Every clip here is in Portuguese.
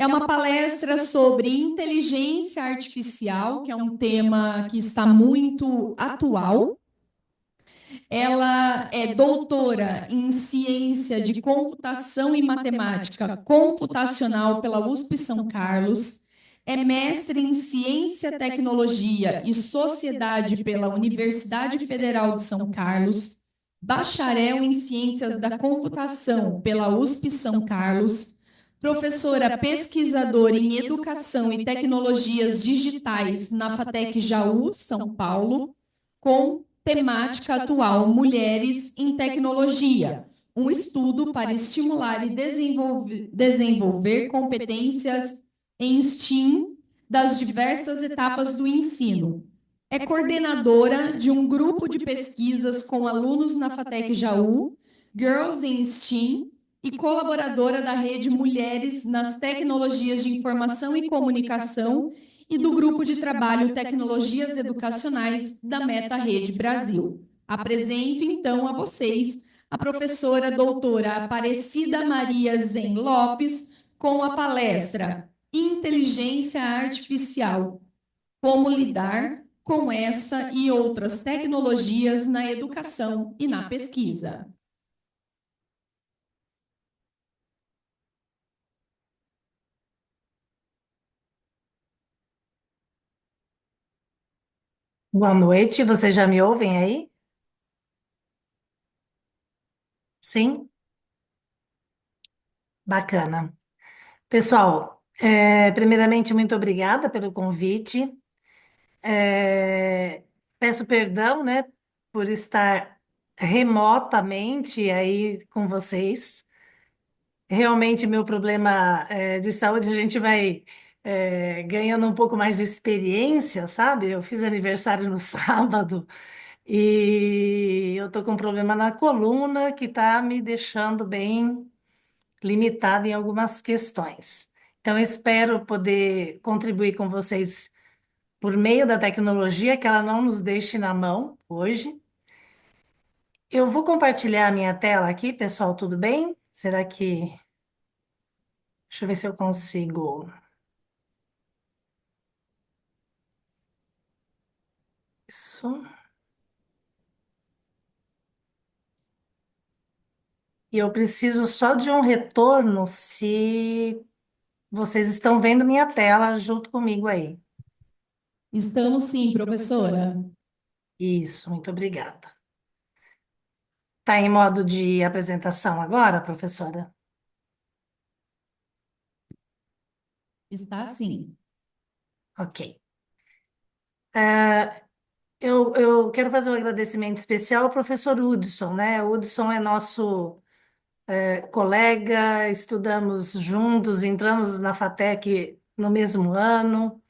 É uma palestra sobre inteligência artificial, que é um tema que está muito atual. Ela é doutora em ciência de computação e matemática computacional pela USP São Carlos. É mestre em ciência, tecnologia e sociedade pela Universidade Federal de São Carlos. Bacharel em ciências da computação pela USP São Carlos. Professora pesquisadora em educação e tecnologias digitais na FATEC Jaú, São Paulo, com temática atual Mulheres em Tecnologia, um estudo para estimular e desenvolver competências em STEAM das diversas etapas do ensino. É coordenadora de um grupo de pesquisas com alunos na FATEC Jaú, Girls in STEAM, e colaboradora da rede Mulheres nas Tecnologias de Informação e Comunicação e do Grupo de Trabalho Tecnologias Educacionais da Meta Rede Brasil. Apresento, então, a vocês a professora doutora Aparecida Maria Zen Lopes com a palestra Inteligência Artificial, como lidar com essa e outras tecnologias na educação e na pesquisa. Boa noite, vocês já me ouvem aí? Sim? Bacana. Pessoal, primeiramente, muito obrigada pelo convite. Peço perdão, né, por estar remotamente aí com vocês. Realmente, meu problema, de saúde, a gente vai, ganhando um pouco mais de experiência, sabe? Eu fiz aniversário no sábado. E eu tô com um problema na coluna que está me deixando bem limitada em algumas questões. Então, eu espero poder contribuir com vocês por meio da tecnologia, que ela não nos deixe na mão hoje. Eu vou compartilhar a minha tela aqui, pessoal, tudo bem? Será que. Deixa eu ver se eu consigo. Isso. E eu preciso só de um retorno se vocês estão vendo minha tela junto comigo aí. Estamos sim, professora. Isso, muito obrigada. Está em modo de apresentação agora, professora? Está sim. Ok. É, eu quero fazer um agradecimento especial ao professor Hudson, né? O Hudson é nosso colega, estudamos juntos, entramos na FATEC no mesmo ano,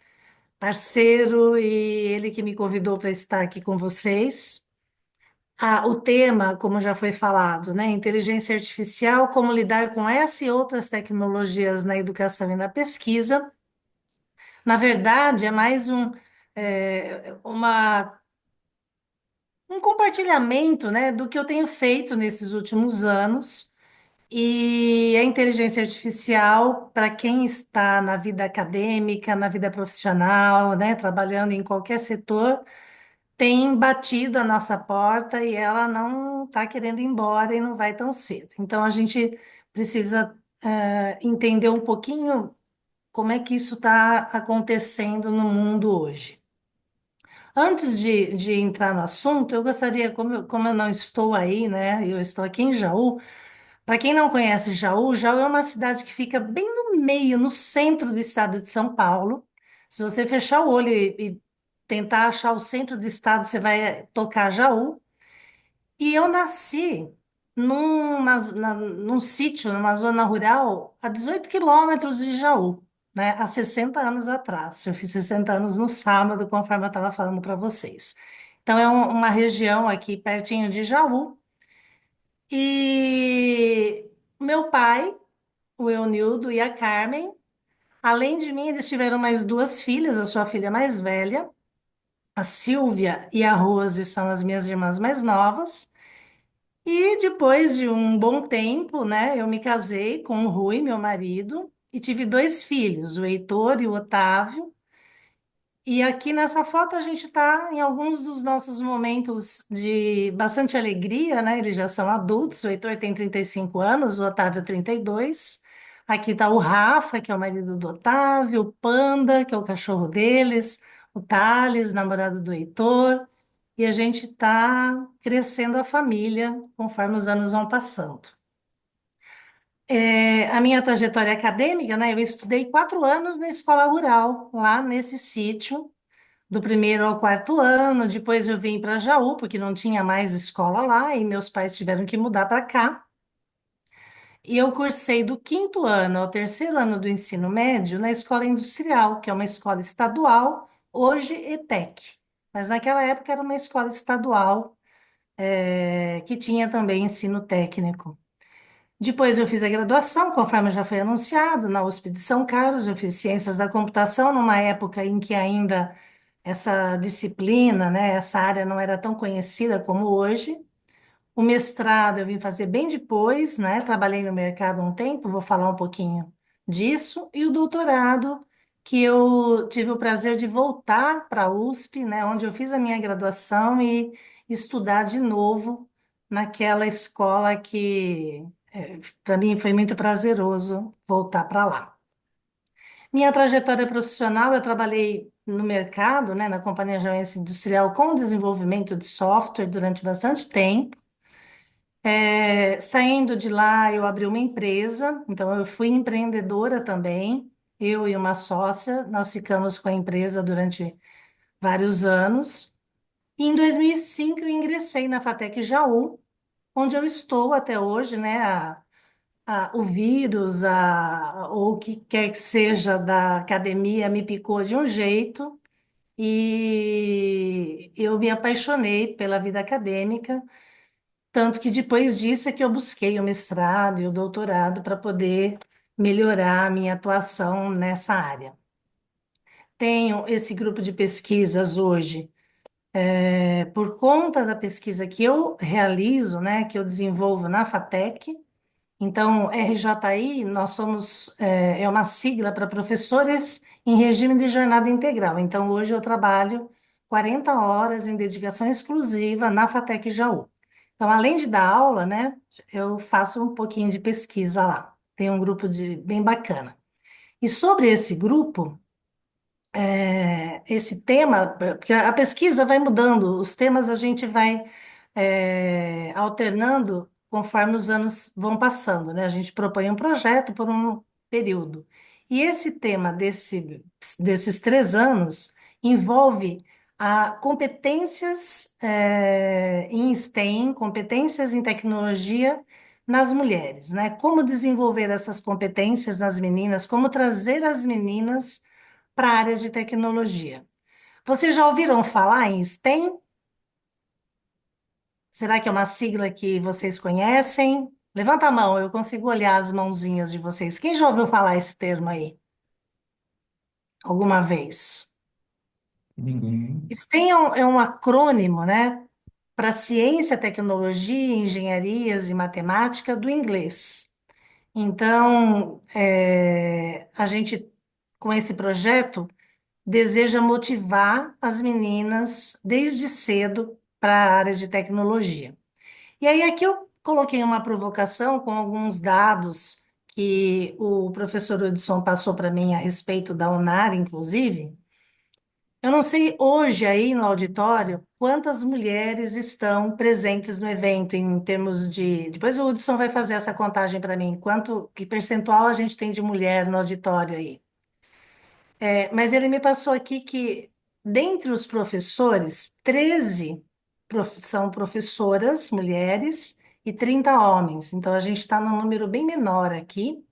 parceiro, e ele que me convidou para estar aqui com vocês. O tema, como já foi falado, né? Inteligência artificial, como lidar com essa e outras tecnologias na educação e na pesquisa. Na verdade, é mais um compartilhamento, né, do que eu tenho feito nesses últimos anos. E a inteligência artificial, para quem está na vida acadêmica, na vida profissional, né, trabalhando em qualquer setor, tem batido a nossa porta e ela não está querendo ir embora e não vai tão cedo. Então, a gente precisa, entender um pouquinho como é que isso está acontecendo no mundo hoje. Antes de entrar no assunto, eu gostaria, como eu não estou aí, né? Eu estou aqui em Jaú. Para quem não conhece Jaú, Jaú é uma cidade que fica bem no meio, no centro do estado de São Paulo. Se você fechar o olho e tentar achar o centro do estado, você vai tocar Jaú. E eu nasci num sítio, numa zona rural, a 18 quilômetros de Jaú, né? Há 60 anos atrás. Eu fiz 60 anos no sábado, conforme eu estava falando para vocês. Então, é uma região aqui pertinho de Jaú. E meu pai, o Eunildo e a Carmen, além de mim, eles tiveram mais duas filhas, a sua filha mais velha, a Silvia e a Rose são as minhas irmãs mais novas. E depois de um bom tempo, né, eu me casei com o Rui, meu marido, e tive dois filhos, o Heitor e o Otávio. E aqui nessa foto a gente está em alguns dos nossos momentos de bastante alegria, né? Eles já são adultos, o Heitor tem 35 anos, o Otávio 32. Aqui está o Rafa, que é o marido do Otávio, o Panda, que é o cachorro deles, o Thales, namorado do Heitor. E a gente está crescendo a família conforme os anos vão passando. A minha trajetória acadêmica, né? Eu estudei 4 anos na escola rural, lá nesse sítio do primeiro ao quarto ano. Depois eu vim para Jaú, porque não tinha mais escola lá, e meus pais tiveram que mudar para cá. E eu cursei do quinto ano ao terceiro ano do ensino médio na escola industrial, que é uma escola estadual, hoje ETEC. Mas naquela época era uma escola estadual, que tinha também ensino técnico. Depois eu fiz a graduação, conforme já foi anunciado, na USP de São Carlos. Eu fiz Ciências da Computação, numa época em que ainda essa disciplina, né, essa área não era tão conhecida como hoje. O mestrado eu vim fazer bem depois, né? Trabalhei no mercado um tempo, vou falar um pouquinho disso. E o doutorado, que eu tive o prazer de voltar para a USP, né, onde eu fiz a minha graduação e estudar de novo naquela escola que, para mim, foi muito prazeroso voltar para lá. Minha trajetória profissional, eu trabalhei no mercado, né, na Companhia Joense Industrial com desenvolvimento de software durante bastante tempo. Saindo de lá, eu abri uma empresa, então eu fui empreendedora também. Eu e uma sócia, nós ficamos com a empresa durante vários anos. E em 2005 eu ingressei na FATEC Jaú, onde eu estou até hoje, né? O vírus, ou o que quer que seja da academia me picou de um jeito e eu me apaixonei pela vida acadêmica, tanto que depois disso é que eu busquei o mestrado e o doutorado para poder melhorar a minha atuação nessa área. Tenho esse grupo de pesquisas hoje, por conta da pesquisa que eu realizo, né, que eu desenvolvo na FATEC. Então, RJI, nós somos, é uma sigla para professores em regime de jornada integral. Então, hoje eu trabalho 40 horas em dedicação exclusiva na FATEC Jaú. Então, além de dar aula, né, eu faço um pouquinho de pesquisa lá. Tem um grupo bem bacana. E sobre esse grupo, esse tema, porque a pesquisa vai mudando, os temas a gente vai alternando conforme os anos vão passando, né? A gente propõe um projeto por um período. E esse tema desses 3 anos envolve competências em STEM, competências em tecnologia nas mulheres, né? Como desenvolver essas competências nas meninas, como trazer as meninas para a área de tecnologia. Vocês já ouviram falar em STEM? Será que é uma sigla que vocês conhecem? Levanta a mão, eu consigo olhar as mãozinhas de vocês. Quem já ouviu falar esse termo aí? Alguma vez? Ninguém. STEM é um acrônimo, né? Para ciência, tecnologia, engenharias e matemática do inglês. Então, a gente, com esse projeto, deseja motivar as meninas desde cedo para a área de tecnologia. E aí aqui eu coloquei uma provocação com alguns dados que o professor Hudson passou para mim a respeito da UNAR, inclusive. Eu não sei hoje aí no auditório quantas mulheres estão presentes no evento em termos de. Depois o Hudson vai fazer essa contagem para mim. Que percentual a gente tem de mulher no auditório aí? Mas ele me passou aqui que, dentre os professores, 13 são professoras, mulheres, e 30 homens. Então, a gente está num número bem menor aqui.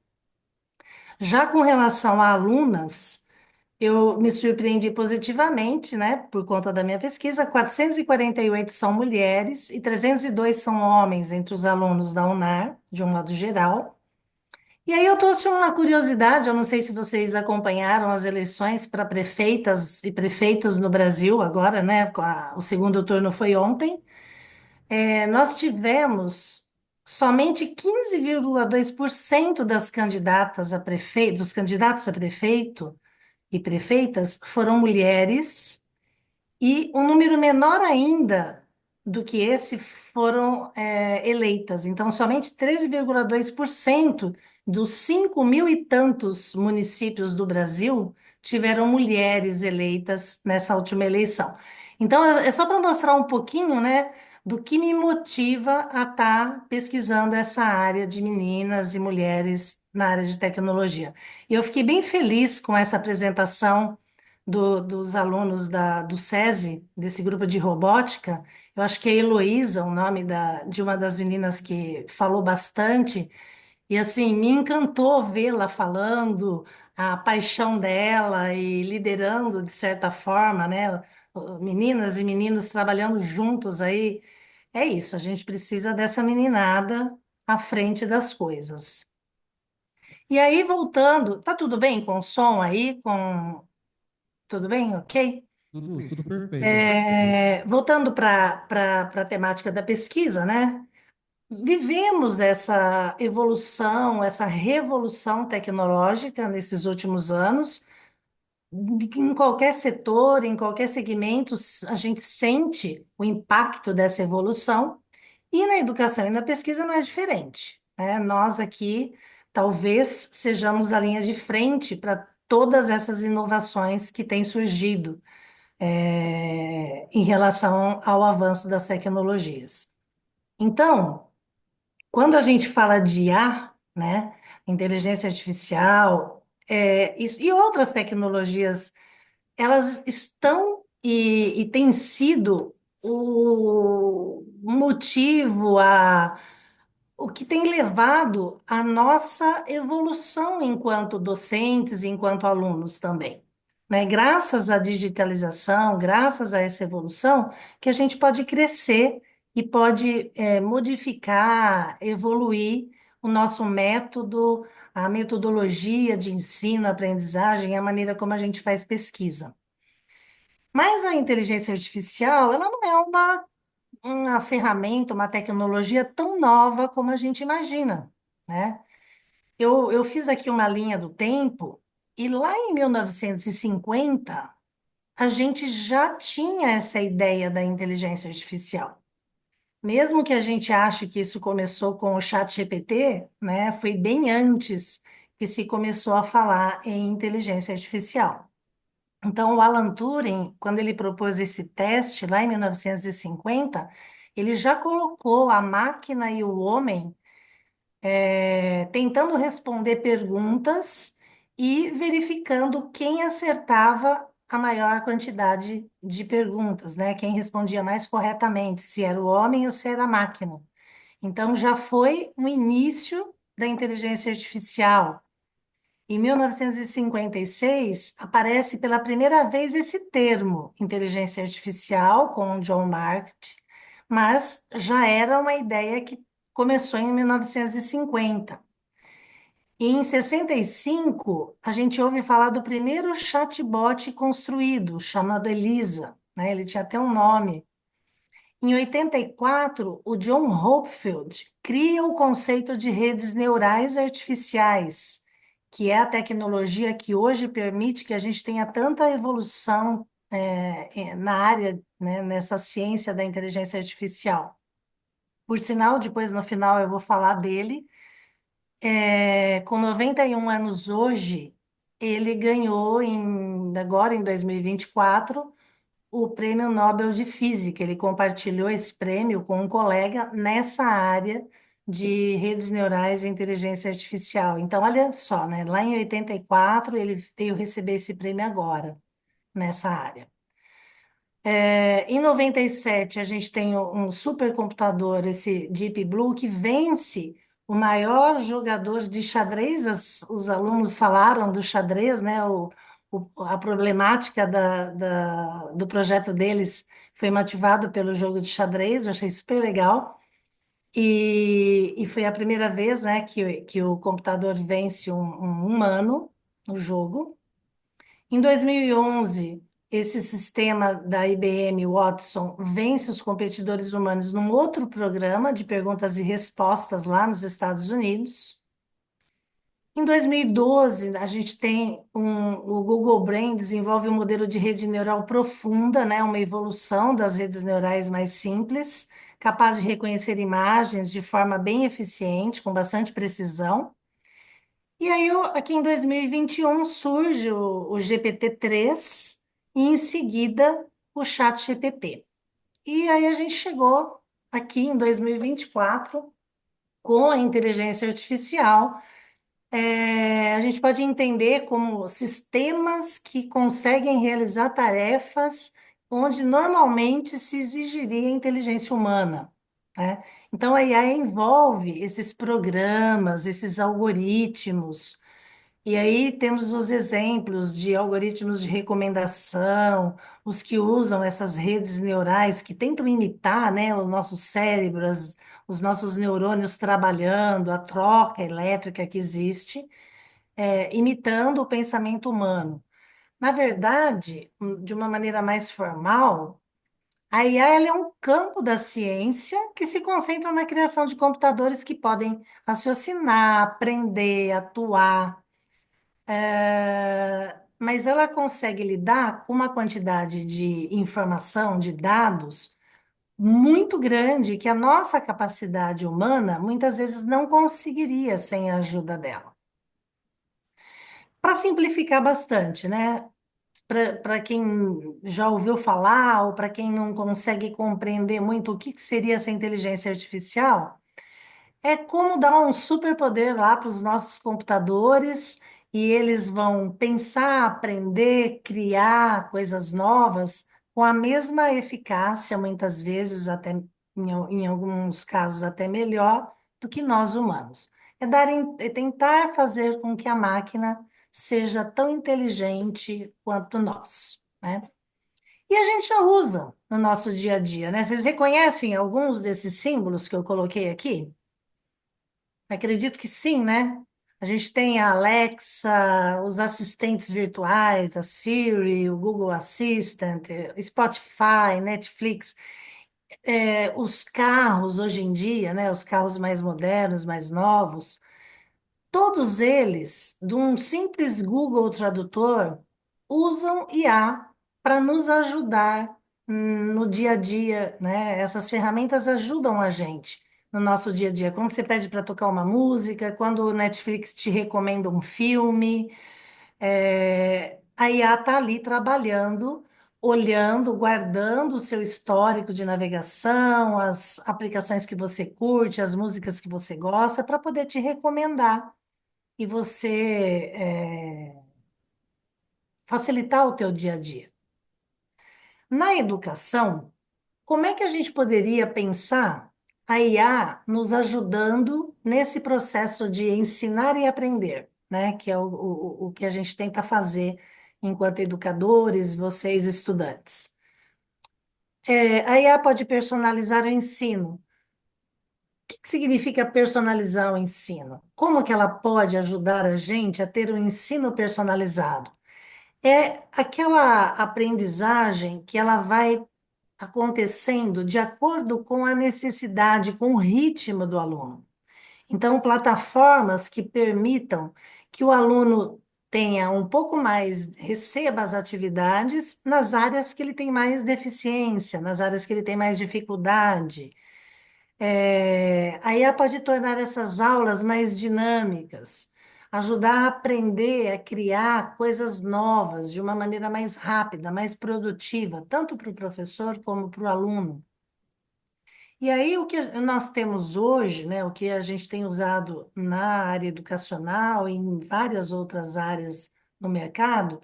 Já com relação a alunas, eu me surpreendi positivamente, né, por conta da minha pesquisa. 448 são mulheres e 302 são homens entre os alunos da UNAR, de um modo geral. E aí eu trouxe uma curiosidade, eu não sei se vocês acompanharam as eleições para prefeitas e prefeitos no Brasil agora, né? O segundo turno foi ontem. Nós tivemos somente 15,2% das candidatas a prefeito, dos candidatos a prefeito e prefeitas foram mulheres, e um número menor ainda do que esse foram eleitas. Então, somente 13,2% dos 5 mil e tantos municípios do Brasil tiveram mulheres eleitas nessa última eleição. Então, é só para mostrar um pouquinho, né, do que me motiva a estar pesquisando essa área de meninas e mulheres na área de tecnologia. E eu fiquei bem feliz com essa apresentação dos alunos do SESI, desse grupo de robótica. Eu acho que é Heloísa, o nome de uma das meninas que falou bastante, e assim, me encantou vê-la falando, a paixão dela e liderando de certa forma, né? Meninas e meninos trabalhando juntos aí. É isso, a gente precisa dessa meninada à frente das coisas. E aí, voltando, tá tudo bem com o som aí? Tudo bem? Ok? Tudo perfeito. Voltando para a temática da pesquisa, né? Vivemos essa evolução, essa revolução tecnológica nesses últimos anos. Em qualquer setor, em qualquer segmento, a gente sente o impacto dessa evolução. E na educação e na pesquisa não é diferente, né? Nós aqui talvez sejamos a linha de frente para todas essas inovações que têm surgido em relação ao avanço das tecnologias. Então, quando a gente fala de IA, né, inteligência artificial, e outras tecnologias, elas estão e têm sido o motivo, o que tem levado à nossa evolução enquanto docentes, enquanto alunos também. Né? Graças à digitalização, graças a essa evolução, que a gente pode crescer e pode modificar, evoluir o nosso método, a metodologia de ensino, aprendizagem, a maneira como a gente faz pesquisa. Mas a inteligência artificial, ela não é uma ferramenta, uma tecnologia tão nova como a gente imagina, né? Eu fiz aqui uma linha do tempo e lá em 1950 a gente já tinha essa ideia da inteligência artificial. Mesmo que a gente ache que isso começou com o chat GPT, né? Foi bem antes que se começou a falar em inteligência artificial. Então, o Alan Turing, quando ele propôs esse teste lá em 1950, ele já colocou a máquina e o homem tentando responder perguntas e verificando quem acertava a maior quantidade de perguntas, né? Quem respondia mais corretamente, se era o homem ou se era a máquina. Então, já foi o início da inteligência artificial. Em 1956, aparece pela primeira vez esse termo, inteligência artificial, com o John Markett, mas já era uma ideia que começou em 1950. E em 65, a gente ouve falar do primeiro chatbot construído, chamado Elisa, né? Ele tinha até um nome. Em 84, o John Hopfield cria o conceito de redes neurais artificiais, que é a tecnologia que hoje permite que a gente tenha tanta evolução na área, né, nessa ciência da inteligência artificial. Por sinal, depois no final eu vou falar dele. Com 91 anos hoje, ele ganhou agora em 2024 o Prêmio Nobel de Física. Ele compartilhou esse prêmio com um colega nessa área de redes neurais e inteligência artificial. Então, olha só, né? Lá em 84, ele veio receber esse prêmio agora, nessa área. Em 97, a gente tem um supercomputador, esse Deep Blue, que vence o maior jogador de xadrez. Os alunos falaram do xadrez, né? A problemática do projeto deles foi motivado pelo jogo de xadrez, eu achei super legal. E foi a primeira vez, né, que o computador vence um humano no jogo. Em 2011 esse sistema da IBM Watson vence os competidores humanos num outro programa de perguntas e respostas lá nos Estados Unidos. Em 2012, a gente tem o Google Brain desenvolve um modelo de rede neural profunda, né, uma evolução das redes neurais mais simples, capaz de reconhecer imagens de forma bem eficiente, com bastante precisão. E aí, aqui em 2021, surge o GPT-3 e, em seguida, o ChatGPT. E aí a gente chegou aqui em 2024 com a inteligência artificial. A gente pode entender como sistemas que conseguem realizar tarefas onde normalmente se exigiria inteligência humana, né? Então, a IA envolve esses programas, esses algoritmos, e aí temos os exemplos de algoritmos de recomendação, os que usam essas redes neurais que tentam imitar, né, o nosso cérebro, os nossos neurônios trabalhando, a troca elétrica que existe, imitando o pensamento humano. Na verdade, de uma maneira mais formal, a IA ela é um campo da ciência que se concentra na criação de computadores que podem raciocinar, aprender, atuar. Mas ela consegue lidar com uma quantidade de informação, de dados, muito grande que a nossa capacidade humana muitas vezes não conseguiria sem a ajuda dela. Para simplificar bastante, né? Para quem já ouviu falar ou para quem não consegue compreender muito o que seria essa inteligência artificial, é como dar um superpoder lá para os nossos computadores e eles vão pensar, aprender, criar coisas novas com a mesma eficácia, muitas vezes até em alguns casos até melhor do que nós humanos. É tentar fazer com que a máquina seja tão inteligente quanto nós, né? E a gente já usa no nosso dia a dia, né? Vocês reconhecem alguns desses símbolos que eu coloquei aqui? Acredito que sim, né? A gente tem a Alexa, os assistentes virtuais, a Siri, o Google Assistant, Spotify, Netflix, os carros hoje em dia, né? Os carros mais modernos, mais novos, todos eles, de um simples Google Tradutor, usam IA para nos ajudar no dia a dia, né? Essas ferramentas ajudam a gente no nosso dia a dia. Quando você pede para tocar uma música, quando o Netflix te recomenda um filme, a IA está ali trabalhando, olhando, guardando o seu histórico de navegação, as aplicações que você curte, as músicas que você gosta, para poder te recomendar e você facilitar o teu dia a dia. Na educação, como é que a gente poderia pensar a IA nos ajudando nesse processo de ensinar e aprender, né? Que é o que a gente tenta fazer enquanto educadores, vocês estudantes. A IA pode personalizar o ensino. O que significa personalizar o ensino? Como que ela pode ajudar a gente a ter um ensino personalizado? É aquela aprendizagem que ela vai acontecendo de acordo com a necessidade, com o ritmo do aluno. Então, plataformas que permitam que o aluno tenha um pouco mais, receba as atividades nas áreas que ele tem mais deficiência, nas áreas que ele tem mais dificuldade. A IA pode tornar essas aulas mais dinâmicas, ajudar a aprender, a criar coisas novas de uma maneira mais rápida, mais produtiva, tanto para o professor como para o aluno. E aí, o que nós temos hoje, né, o que a gente tem usado na área educacional e em várias outras áreas no mercado,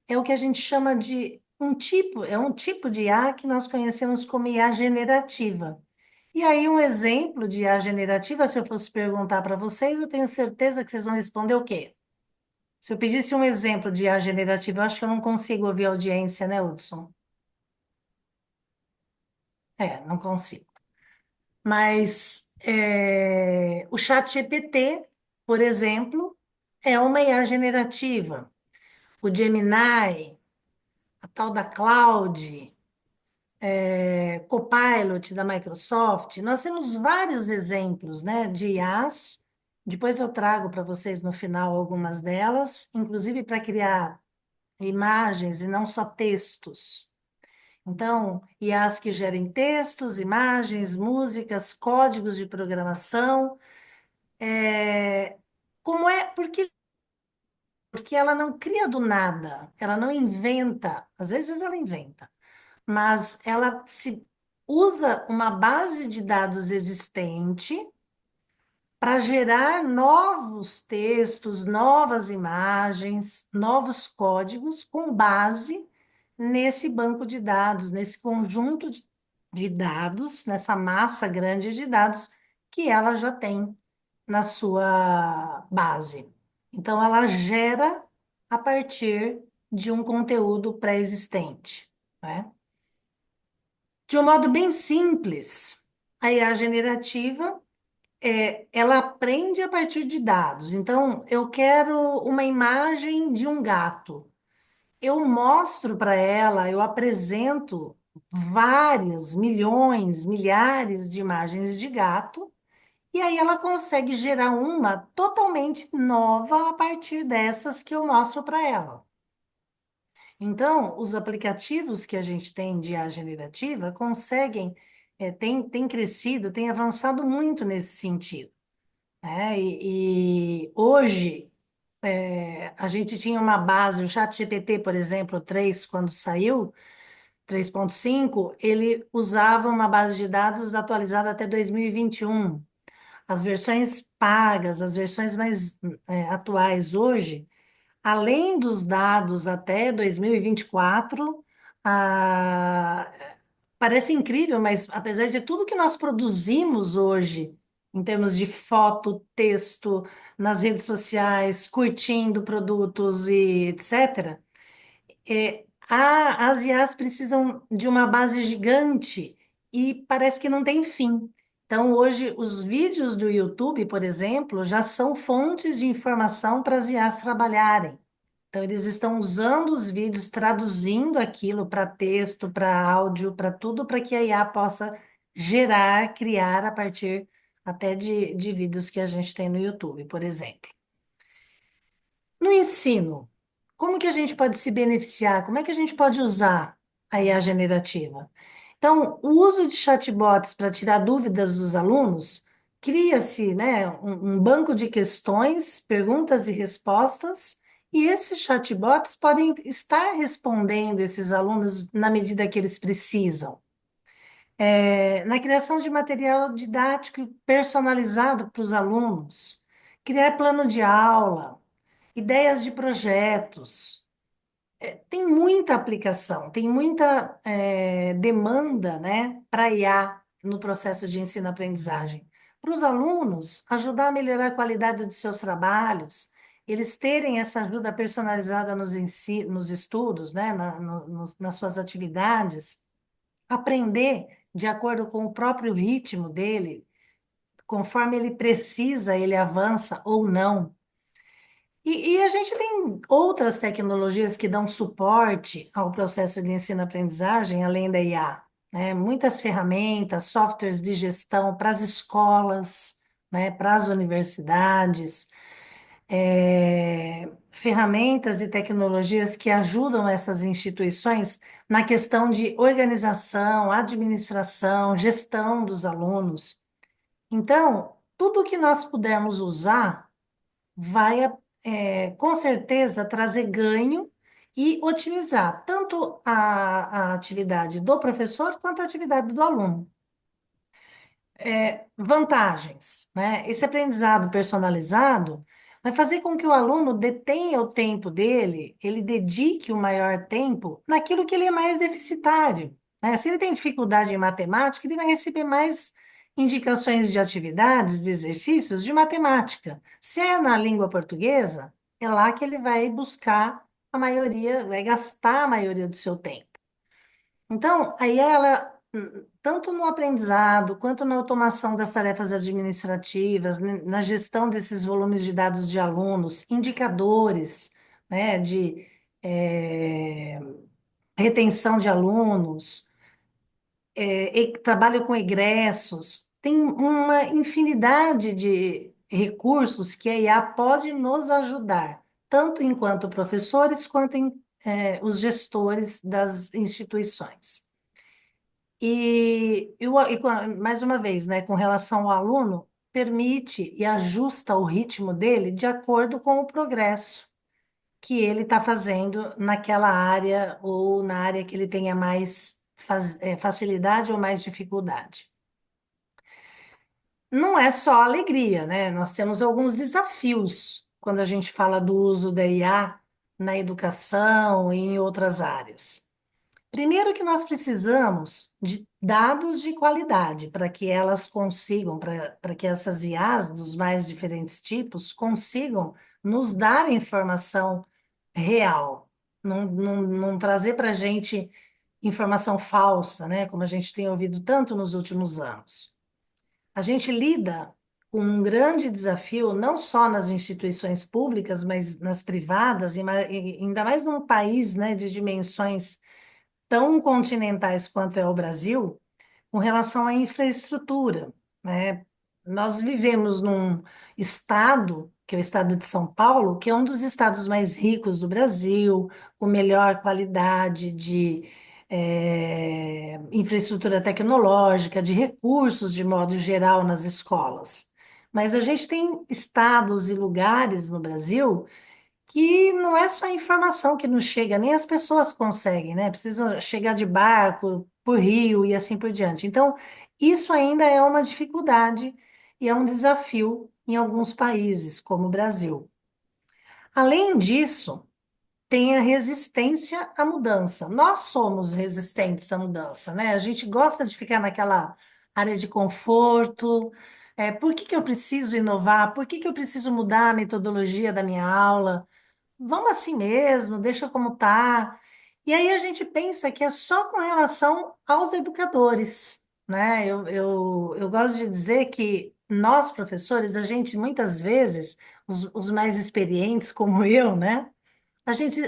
é o que a gente chama de um tipo de IA que nós conhecemos como IA generativa. E aí, um exemplo de IA generativa, se eu fosse perguntar para vocês, eu tenho certeza que vocês vão responder o quê? Se eu pedisse um exemplo de IA generativa, eu acho que eu não consigo ouvir a audiência, né, Hudson? Não consigo. Mas o ChatGPT, por exemplo, é uma IA generativa. O Gemini, a tal da Cloud, Copilot da Microsoft. Nós temos vários exemplos, né, de IAs. Depois eu trago para vocês no final algumas delas, inclusive para criar imagens e não só textos. Então, IAs que gerem textos, imagens, músicas, códigos de programação. Como é? Porque ela não cria do nada, ela não inventa. Às vezes ela inventa, mas ela se usa uma base de dados existente para gerar novos textos, novas imagens, novos códigos com base nesse banco de dados, nesse conjunto de dados, nessa massa grande de dados que ela já tem na sua base. Então, ela gera a partir de um conteúdo pré-existente, né? De um modo bem simples, a IA generativa ela aprende a partir de dados. Então, eu quero uma imagem de um gato. Eu mostro para ela, eu apresento várias, milhões, milhares de imagens de gato, e aí ela consegue gerar uma totalmente nova a partir dessas que eu mostro para ela. Então, os aplicativos que a gente tem de IA generativa conseguem, tem crescido, tem avançado muito nesse sentido, né? E hoje, a gente tinha uma base, o ChatGPT, por exemplo, 3 quando saiu, 3.5 ele usava uma base de dados atualizada até 2021. As versões pagas, as versões mais atuais hoje, além dos dados até 2024, ah, parece incrível, mas apesar de tudo que nós produzimos hoje, em termos de foto, texto, nas redes sociais, curtindo produtos e etc., as IAs precisam de uma base gigante e parece que não tem fim. Então, hoje, os vídeos do YouTube, por exemplo, já são fontes de informação para as IAs trabalharem. Então, eles estão usando os vídeos, traduzindo aquilo para texto, para áudio, para tudo, para que a IA possa gerar, criar a partir até de vídeos que a gente tem no YouTube, por exemplo. No ensino, como que a gente pode se beneficiar? Como é que a gente pode usar a IA generativa? Então, o uso de chatbots para tirar dúvidas dos alunos, cria-se, né, um banco de questões, perguntas e respostas, e esses chatbots podem estar respondendo esses alunos na medida que eles precisam. Na criação de material didático personalizado para os alunos, criar plano de aula, ideias de projetos. Tem muita aplicação, tem muita demanda, né, para IA no processo de ensino-aprendizagem. Para os alunos, ajudar a melhorar a qualidade de seus trabalhos, eles terem essa ajuda personalizada nos estudos, né, nas suas atividades, aprender de acordo com o próprio ritmo dele, conforme ele precisa, ele avança ou não. E a gente tem outras tecnologias que dão suporte ao processo de ensino-aprendizagem, além da IA, né? Muitas ferramentas, softwares de gestão para as escolas, né? Para as universidades, ferramentas e tecnologias que ajudam essas instituições na questão de organização, administração, gestão dos alunos. Então, tudo que nós pudermos usar vai, com certeza, trazer ganho e otimizar tanto a atividade do professor quanto a atividade do aluno. Vantagens, né? Esse aprendizado personalizado vai fazer com que o aluno detenha o tempo dele, ele dedique o maior tempo naquilo que ele é mais deficitário, né? Se ele tem dificuldade em matemática, ele vai receber mais indicações de atividades, de exercícios de matemática. Se é na língua portuguesa, é lá que ele vai buscar a maioria, vai gastar a maioria do seu tempo. Então, aí ela, tanto no aprendizado, quanto na automação das tarefas administrativas, né, na gestão desses volumes de dados de alunos, indicadores, né, de retenção de alunos, trabalho com egressos, tem uma infinidade de recursos que a IA pode nos ajudar, tanto enquanto professores quanto os gestores das instituições. Mais uma vez, né, com relação ao aluno, permite e ajusta o ritmo dele de acordo com o progresso que ele está fazendo naquela área ou na área que ele tenha mais facilidade ou mais dificuldade. Não é só alegria, né? Nós temos alguns desafios quando a gente fala do uso da IA na educação e em outras áreas. Primeiro que nós precisamos de dados de qualidade para que elas consigam, para que essas IAs dos mais diferentes tipos consigam nos dar informação real, não trazer para a gente informação falsa, né? Como a gente tem ouvido tanto nos últimos anos. A gente lida com um grande desafio, não só nas instituições públicas, mas nas privadas, e ainda mais num país, né, de dimensões tão continentais quanto é o Brasil, com relação à infraestrutura, né? Nós vivemos num estado, que é o estado de São Paulo, que é um dos estados mais ricos do Brasil, com melhor qualidade de infraestrutura tecnológica, de recursos de modo geral nas escolas. Mas a gente tem estados e lugares no Brasil que não é só a informação que não chega, nem as pessoas conseguem, né? Precisam chegar de barco, por rio e assim por diante. Então, isso ainda é uma dificuldade e é um desafio em alguns países, como o Brasil. Além disso, tem a resistência à mudança. Nós somos resistentes à mudança, né? A gente gosta de ficar naquela área de conforto. Por que que eu preciso inovar? Por que que eu preciso mudar a metodologia da minha aula? Vamos assim mesmo, deixa como tá. E aí a gente pensa que é só com relação aos educadores, né? Eu gosto de dizer que nós, professores, a gente muitas vezes, os mais experientes como eu, né? A gente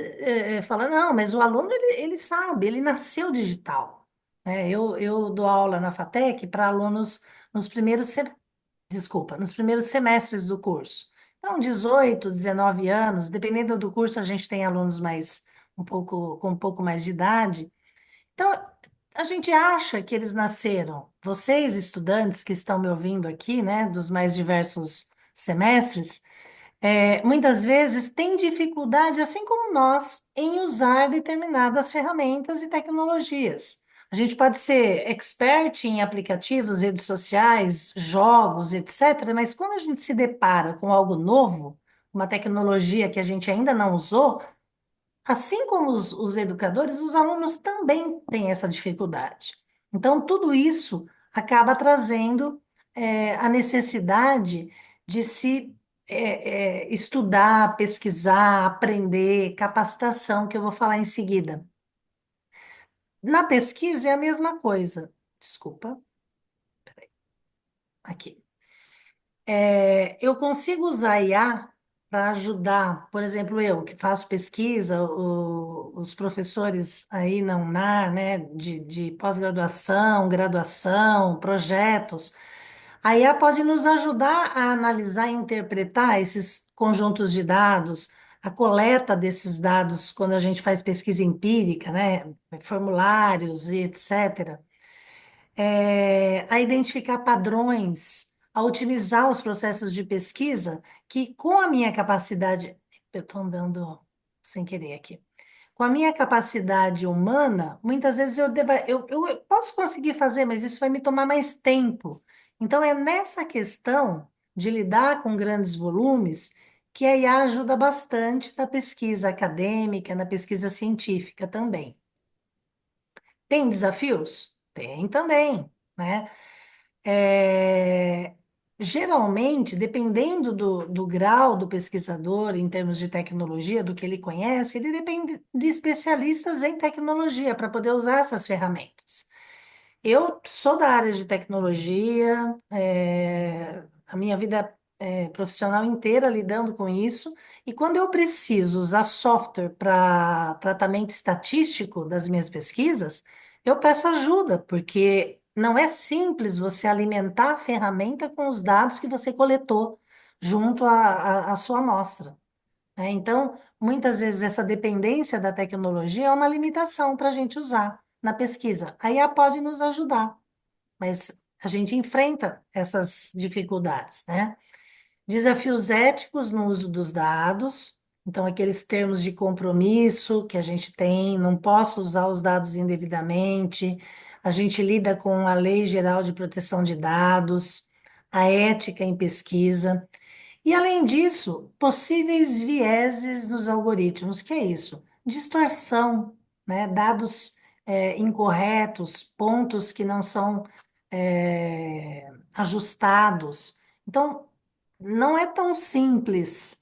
fala, não, mas o aluno, ele sabe, ele nasceu digital, né? Eu dou aula na FATEC para alunos nos primeiros desculpa, nos primeiros semestres do curso. Então, 18, 19 anos, dependendo do curso, a gente tem alunos com um pouco mais de idade. Então, a gente acha que eles nasceram. Vocês, estudantes que estão me ouvindo aqui, né, dos mais diversos semestres, muitas vezes têm dificuldade, assim como nós, em usar determinadas ferramentas e tecnologias. A gente pode ser expert em aplicativos, redes sociais, jogos, etc., mas quando a gente se depara com algo novo, uma tecnologia que a gente ainda não usou, assim como os educadores, os alunos também têm essa dificuldade. Então, tudo isso acaba trazendo a necessidade de se estudar, pesquisar, aprender, capacitação, que eu vou falar em seguida. Na pesquisa é a mesma coisa. Desculpa, aqui. Eu consigo usar IA para ajudar, por exemplo, eu que faço pesquisa, os professores aí na UNAR, né, de pós-graduação, graduação, projetos, a IA pode nos ajudar a analisar e interpretar esses conjuntos de dados, a coleta desses dados quando a gente faz pesquisa empírica, né, formulários e etc. A identificar padrões, a otimizar os processos de pesquisa, que com a minha capacidade, eu estou andando sem querer aqui, com a minha capacidade humana, muitas vezes eu posso conseguir fazer, mas isso vai me tomar mais tempo. Então, é nessa questão de lidar com grandes volumes que a IA ajuda bastante na pesquisa acadêmica, na pesquisa científica também. Tem desafios? Tem também, né? É, Geralmente, dependendo do grau do pesquisador em termos de tecnologia, do que ele conhece, ele depende de especialistas em tecnologia para poder usar essas ferramentas. Eu sou da área de tecnologia, a minha vida profissional inteira lidando com isso. E quando eu preciso usar software para tratamento estatístico das minhas pesquisas, eu peço ajuda, porque não é simples você alimentar a ferramenta com os dados que você coletou junto à sua amostra, né? Então, muitas vezes essa dependência da tecnologia é uma limitação para a gente usar na pesquisa. A IA pode nos ajudar, mas a gente enfrenta essas dificuldades, né? Desafios éticos no uso dos dados, então aqueles termos de compromisso que a gente tem, não posso usar os dados indevidamente, a gente lida com a Lei Geral de Proteção de Dados, a ética em pesquisa. E, além disso, possíveis vieses nos algoritmos. O que é isso? Distorção, né? Dados incorretos, pontos que não são ajustados. Então, não é tão simples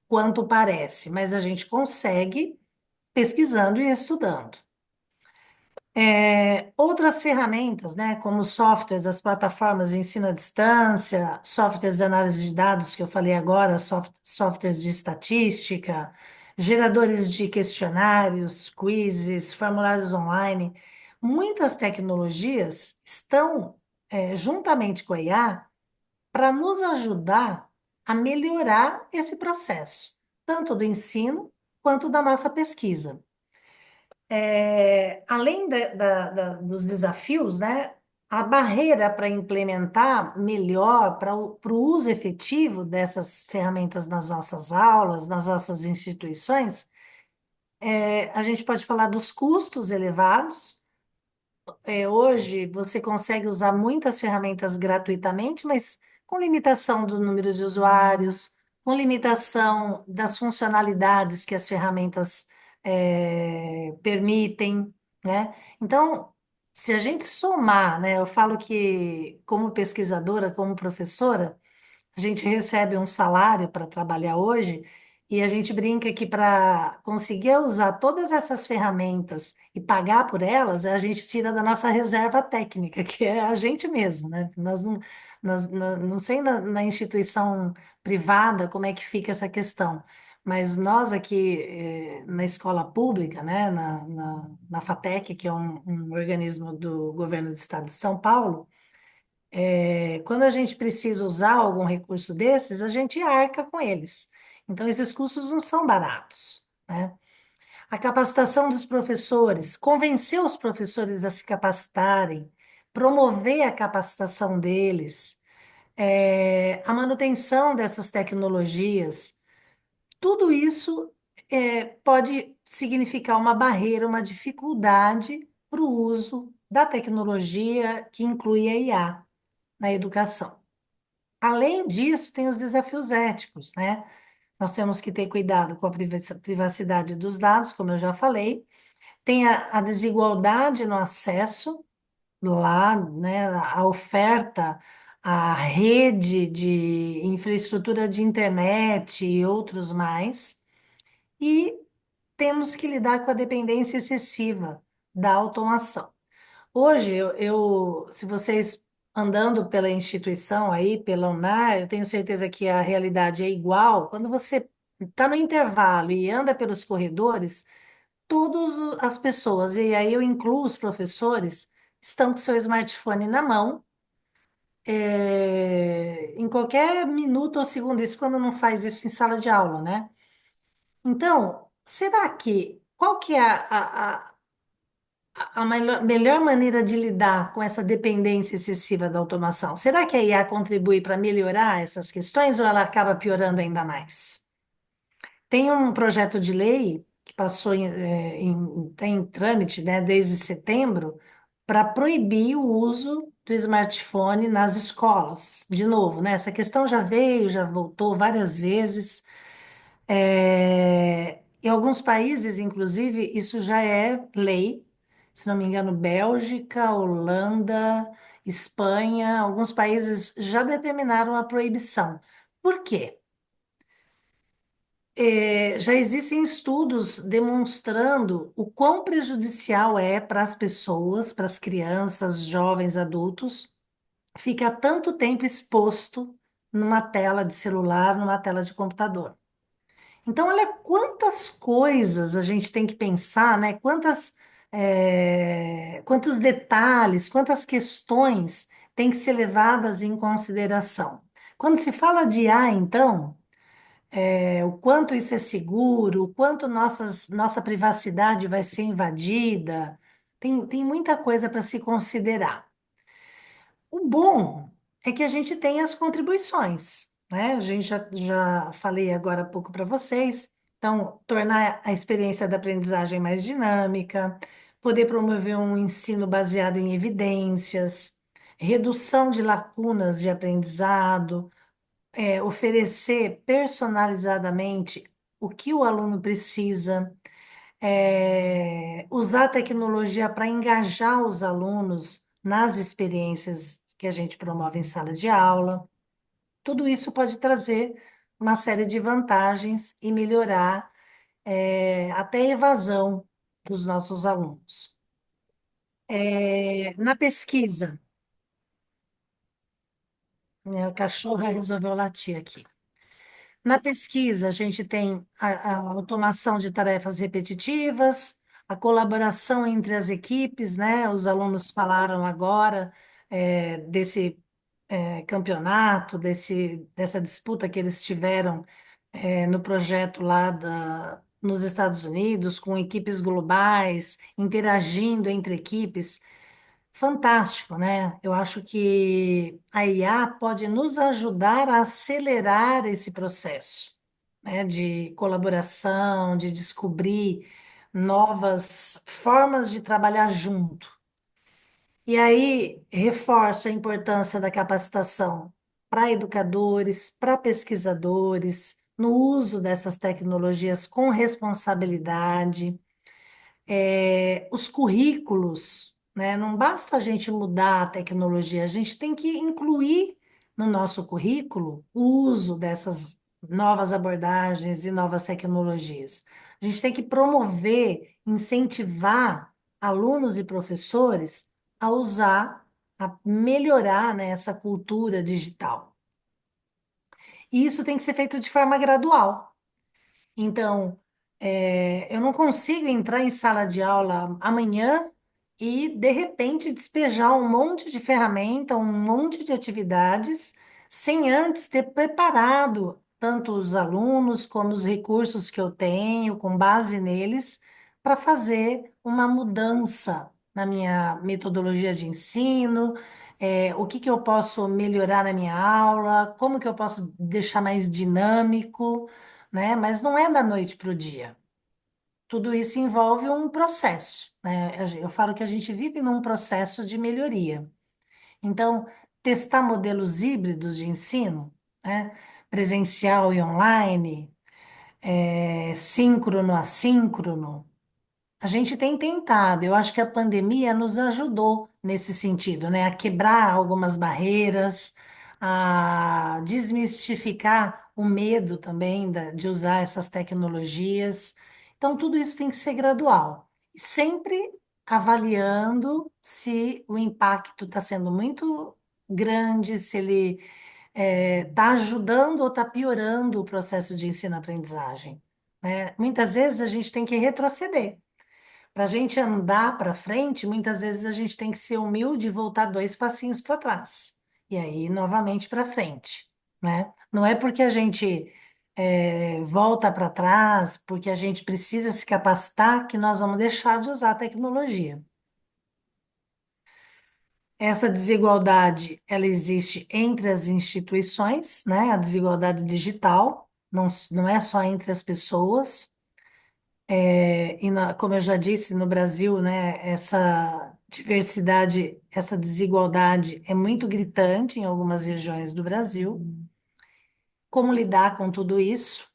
quanto parece, mas a gente consegue pesquisando e estudando. Outras ferramentas, né, como softwares, as plataformas de ensino à distância, softwares de análise de dados, que eu falei agora, softwares de estatística, geradores de questionários, quizzes, formulários online, muitas tecnologias estão, juntamente com a IA, para nos ajudar a melhorar esse processo, tanto do ensino quanto da nossa pesquisa. Além dos desafios, né, a barreira para implementar melhor, para o uso efetivo dessas ferramentas nas nossas aulas, nas nossas instituições, a gente pode falar dos custos elevados. Hoje você consegue usar muitas ferramentas gratuitamente, mas com limitação do número de usuários, com limitação das funcionalidades que as ferramentas permitem, né? Então, se a gente somar, né, eu falo que como pesquisadora, como professora, a gente recebe um salário para trabalhar hoje e a gente brinca que para conseguir usar todas essas ferramentas e pagar por elas, a gente tira da nossa reserva técnica, que é a gente mesmo, né? Não sei na instituição privada como é que fica essa questão, mas nós aqui na escola pública, né, na FATEC, que é um organismo do governo do estado de São Paulo, quando a gente precisa usar algum recurso desses, a gente arca com eles. Então, esses custos não são baratos, né? A capacitação dos professores, convencer os professores a se capacitarem, promover a capacitação deles, a manutenção dessas tecnologias, tudo isso pode significar uma barreira, uma dificuldade para o uso da tecnologia que inclui a IA na educação. Além disso, tem os desafios éticos, né? Nós temos que ter cuidado com a privacidade dos dados, como eu já falei. Tem a desigualdade no acesso lá, né? A oferta, a rede de infraestrutura de internet e outros mais. E temos que lidar com a dependência excessiva da automação. Hoje, se vocês andando pela instituição aí, pela UNAR, eu tenho certeza que a realidade é igual. Quando você está no intervalo e anda pelos corredores, todas as pessoas, e aí eu incluo os professores, estão com seu smartphone na mão, em qualquer minuto ou segundo, isso quando não faz isso em sala de aula, né? Então, qual que é a melhor maneira de lidar com essa dependência excessiva da automação? Será que a IA contribui para melhorar essas questões ou ela acaba piorando ainda mais? Tem um projeto de lei que passou tá em trâmite, né, desde setembro, para proibir o uso do smartphone nas escolas. De novo, né, essa questão já veio, já voltou várias vezes. Em alguns países, inclusive, isso já é lei. Se não me engano, Bélgica, Holanda, Espanha, alguns países já determinaram a proibição. Por quê? Já existem estudos demonstrando o quão prejudicial é para as pessoas, para as crianças, jovens, adultos, ficar tanto tempo exposto numa tela de celular, numa tela de computador. Então, olha quantas coisas a gente tem que pensar, né? Quantos detalhes, quantas questões têm que ser levadas em consideração. Quando se fala de IA, então, o quanto isso é seguro, o quanto nossa privacidade vai ser invadida, tem muita coisa para se considerar. O bom é que a gente tem as contribuições, né? A gente já falei agora há pouco para vocês. Então, tornar a experiência da aprendizagem mais dinâmica, poder promover um ensino baseado em evidências, redução de lacunas de aprendizado, oferecer personalizadamente o que o aluno precisa, usar a tecnologia para engajar os alunos nas experiências que a gente promove em sala de aula. Tudo isso pode trazer uma série de vantagens e melhorar, até a evasão dos nossos alunos. Na pesquisa, né, a cachorra resolveu latir aqui. Na pesquisa, a gente tem a automação de tarefas repetitivas, a colaboração entre as equipes, né? Os alunos falaram agora desse campeonato, dessa disputa que eles tiveram no projeto lá nos Estados Unidos, com equipes globais, interagindo entre equipes. Fantástico, né? Eu acho que a IA pode nos ajudar a acelerar esse processo, né, de colaboração, de descobrir novas formas de trabalhar junto. E aí, reforço a importância da capacitação para educadores, para pesquisadores, no uso dessas tecnologias com responsabilidade, os currículos, né? Não basta a gente mudar a tecnologia, a gente tem que incluir no nosso currículo o uso dessas novas abordagens e novas tecnologias. A gente tem que promover, incentivar alunos e professores a usar, a melhorar, né, essa cultura digital. E isso tem que ser feito de forma gradual. Então, eu não consigo entrar em sala de aula amanhã e, de repente, despejar um monte de ferramenta, um monte de atividades, sem antes ter preparado tanto os alunos como os recursos que eu tenho, com base neles, para fazer uma mudança na minha metodologia de ensino, o que que eu posso melhorar na minha aula, como que eu posso deixar mais dinâmico, né? Mas não é da noite para o dia. Tudo isso envolve um processo, né? Eu falo que a gente vive num processo de melhoria. Então, testar modelos híbridos de ensino, né? Presencial e online, síncrono, assíncrono, a gente tem tentado. Eu acho que a pandemia nos ajudou nesse sentido, né? A quebrar algumas barreiras, a desmistificar o medo também de usar essas tecnologias. Então, tudo isso tem que ser gradual. E sempre avaliando se o impacto está sendo muito grande, se ele está ajudando ou está piorando o processo de ensino-aprendizagem, né? Muitas vezes a gente tem que retroceder. Para a gente andar para frente, muitas vezes a gente tem que ser humilde e voltar dois passinhos para trás. E aí, novamente para frente, né? Não é porque a gente volta para trás, porque a gente precisa se capacitar, que nós vamos deixar de usar a tecnologia. Essa desigualdade, ela existe entre as instituições, né? A desigualdade digital, não é só entre as pessoas. Como eu já disse, no Brasil, né, essa diversidade, essa desigualdade é muito gritante em algumas regiões do Brasil. Como lidar com tudo isso?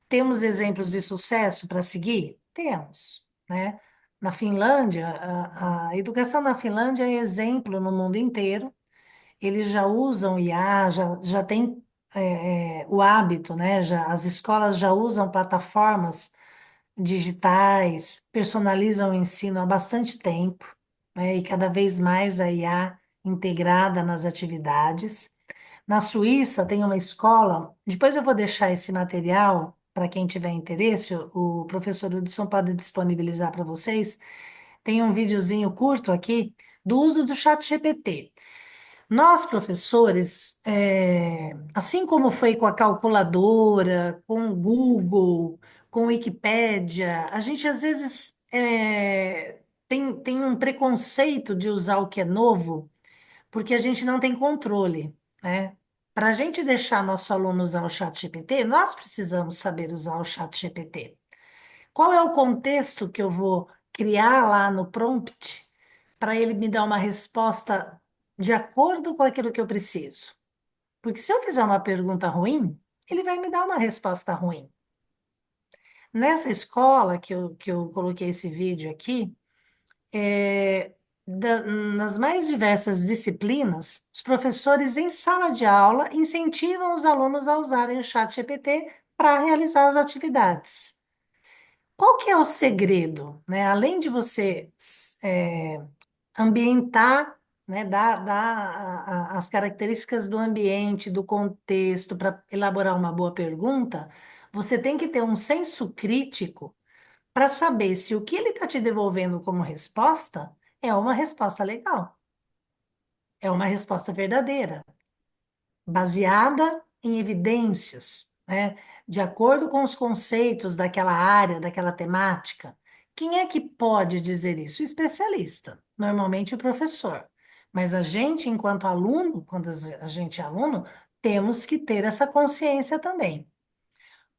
Temos exemplos de sucesso para seguir? Temos, né? Na Finlândia, a educação na Finlândia é exemplo no mundo inteiro. Eles já usam IA, já tem o hábito, né? As escolas já usam plataformas digitais, personalizam o ensino há bastante tempo, né? E cada vez mais a IA integrada nas atividades. Na Suíça tem uma escola, depois eu vou deixar esse material para quem tiver interesse, o professor Hudson pode disponibilizar para vocês. Tem um videozinho curto aqui do uso do chat GPT. Nós, professores, assim como foi com a calculadora, com o Google, com o Wikipédia, a gente às vezes tem um preconceito de usar o que é novo, porque a gente não tem controle, né? Para a gente deixar nosso aluno usar o chat GPT, nós precisamos saber usar o chat GPT. Qual é o contexto que eu vou criar lá no prompt para ele me dar uma resposta de acordo com aquilo que eu preciso? Porque se eu fizer uma pergunta ruim, ele vai me dar uma resposta ruim. Nessa escola que eu coloquei esse vídeo aqui, nas mais diversas disciplinas, os professores em sala de aula incentivam os alunos a usarem o chat GPT para realizar as atividades. Qual que é o segredo, né? Além de você ambientar, né, dar as características do ambiente, do contexto, para elaborar uma boa pergunta, você tem que ter um senso crítico para saber se o que ele está te devolvendo como resposta é uma resposta legal, é uma resposta verdadeira, baseada em evidências, né? De acordo com os conceitos daquela área, daquela temática. Quem é que pode dizer isso? O especialista, normalmente o professor. Mas a gente, enquanto aluno, quando a gente é aluno, temos que ter essa consciência também.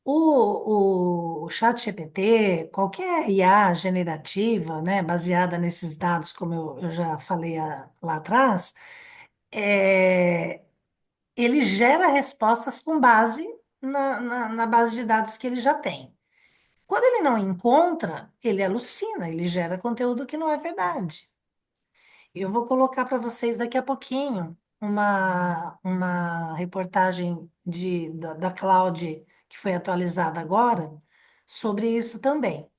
O ChatGPT, qualquer IA generativa, né, baseada nesses dados, como eu já falei lá atrás, é, ele gera respostas com base na base de dados que ele já tem. Quando ele não encontra, ele alucina, ele gera conteúdo que não é verdade. Eu vou colocar para vocês daqui a pouquinho uma reportagem da Cloud, que foi atualizada agora, sobre isso também.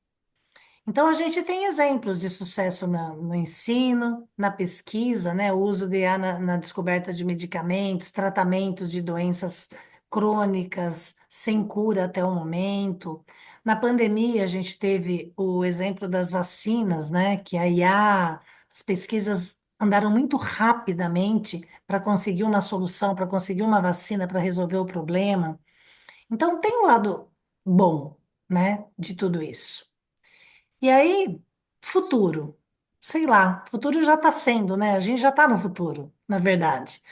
Então, a gente tem exemplos de sucesso no ensino, na pesquisa, né? O uso de IA na descoberta de medicamentos, tratamentos de doenças crônicas sem cura até o momento. Na pandemia, a gente teve o exemplo das vacinas, né? Que a IA, as pesquisas andaram muito rapidamente para conseguir uma solução, para conseguir uma vacina, para resolver o problema. Então, tem um lado bom, né? De tudo isso. E aí, futuro. Sei lá, futuro já está sendo, né? A gente já está no futuro, na verdade.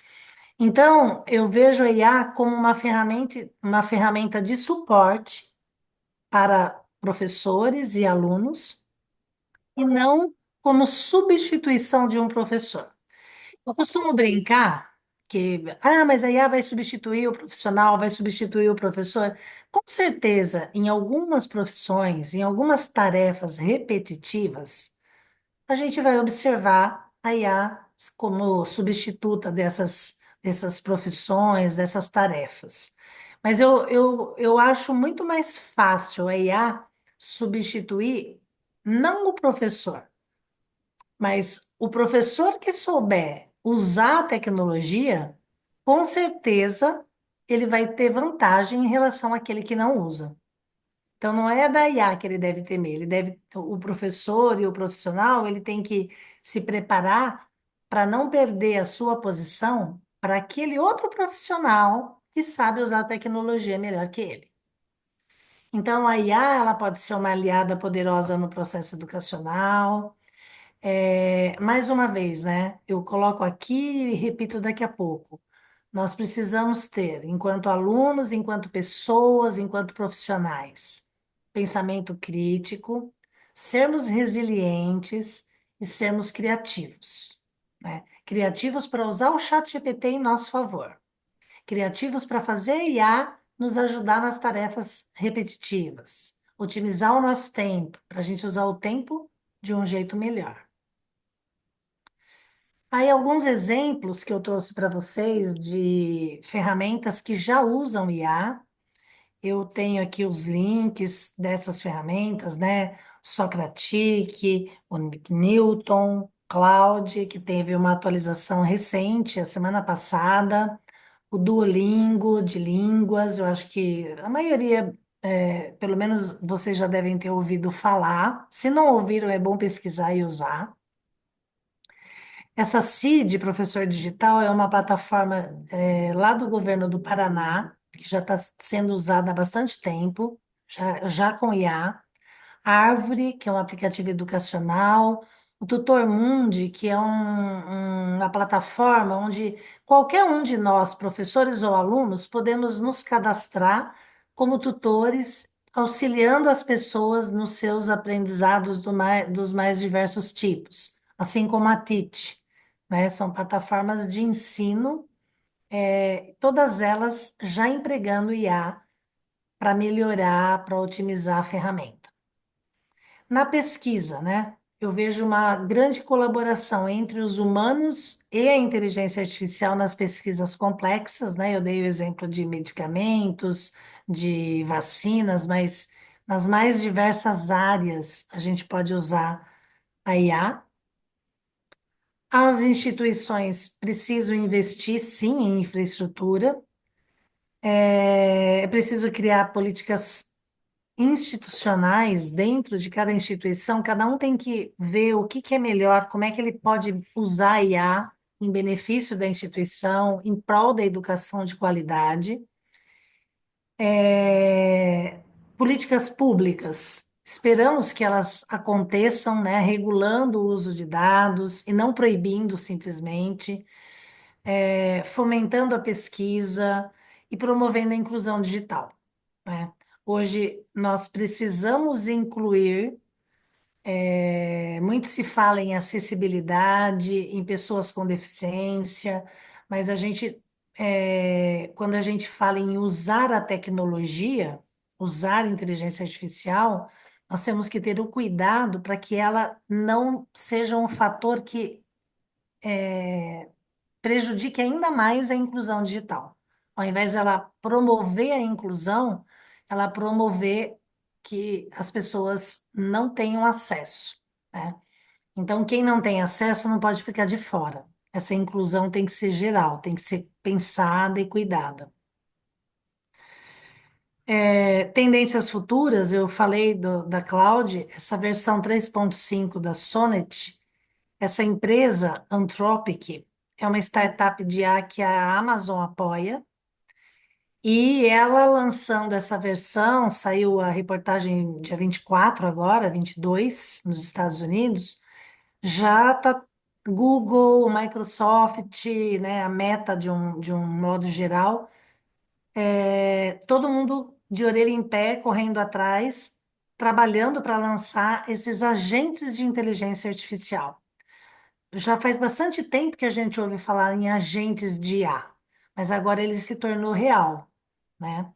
Então, eu vejo a IA como uma ferramenta de suporte para professores e alunos, e não como substituição de um professor. Eu costumo brincar que, mas a IA vai substituir o profissional, vai substituir o professor. Com certeza, em algumas profissões, em algumas tarefas repetitivas, a gente vai observar a IA como substituta dessas profissões, dessas tarefas. Mas eu acho muito mais fácil a IA substituir não o professor, mas o professor que souber usar a tecnologia, com certeza ele vai ter vantagem em relação àquele que não usa. Então, não é da IA que ele deve temer, o professor e o profissional, ele tem que se preparar para não perder a sua posição para aquele outro profissional que sabe usar a tecnologia melhor que ele. Então, a IA, ela pode ser uma aliada poderosa no processo educacional. Mais uma vez, né? Eu coloco aqui e repito daqui a pouco. Nós precisamos ter, enquanto alunos, enquanto pessoas, enquanto profissionais, pensamento crítico, sermos resilientes e sermos criativos, né? Criativos para usar o chat GPT em nosso favor. Criativos para fazer IA nos ajudar nas tarefas repetitivas. Otimizar o nosso tempo, para a gente usar o tempo de um jeito melhor. Aí, alguns exemplos que eu trouxe para vocês de ferramentas que já usam IA. Eu tenho aqui os links dessas ferramentas, né? Socratic, o Newton, Cloud, que teve uma atualização recente, a semana passada. o Duolingo de línguas, eu acho que a maioria, pelo menos vocês já devem ter ouvido falar. Se não ouviram, é bom pesquisar e usar. Essa CID, Professor Digital, é uma plataforma lá do governo do Paraná, que já está sendo usada há bastante tempo, já com IA. Árvore, que é um aplicativo educacional, o Tutor Mundi, que é uma plataforma onde qualquer um de nós, professores ou alunos, podemos nos cadastrar como tutores, auxiliando as pessoas nos seus aprendizados dos mais diversos tipos, assim como a TIT, né? São plataformas de ensino, todas elas já empregando IA para melhorar, para otimizar a ferramenta. Na pesquisa, né, eu vejo uma grande colaboração entre os humanos e a inteligência artificial nas pesquisas complexas, né? Eu dei o exemplo de medicamentos, de vacinas, mas nas mais diversas áreas a gente pode usar a IA. As instituições precisam investir, sim, em infraestrutura. É preciso criar políticas institucionais dentro de cada instituição, cada um tem que ver o que é melhor, como é que ele pode usar a IA em benefício da instituição, em prol da educação de qualidade. Políticas públicas, esperamos que elas aconteçam, né, regulando o uso de dados e não proibindo simplesmente, fomentando a pesquisa e promovendo a inclusão digital, né? Hoje nós precisamos incluir, muito se fala em acessibilidade, em pessoas com deficiência, mas quando a gente fala em usar a tecnologia, usar a inteligência artificial, nós temos que ter o cuidado para que ela não seja um fator que prejudique ainda mais a inclusão digital. Ao invés dela promover a inclusão, ela promover que as pessoas não tenham acesso, né? Então, quem não tem acesso não pode ficar de fora. Essa inclusão tem que ser geral, tem que ser pensada e cuidada. Tendências futuras, eu falei da Cloud, essa versão 3.5 da Sonnet. Essa empresa, Anthropic, é uma startup de IA que a Amazon apoia, e ela lançando essa versão, saiu a reportagem dia 24 agora, 22, nos Estados Unidos, já está Google, Microsoft, né, a Meta de um modo geral, todo mundo de orelha em pé, correndo atrás, trabalhando para lançar esses agentes de inteligência artificial. Já faz bastante tempo que a gente ouve falar em agentes de IA, mas agora ele se tornou real, né?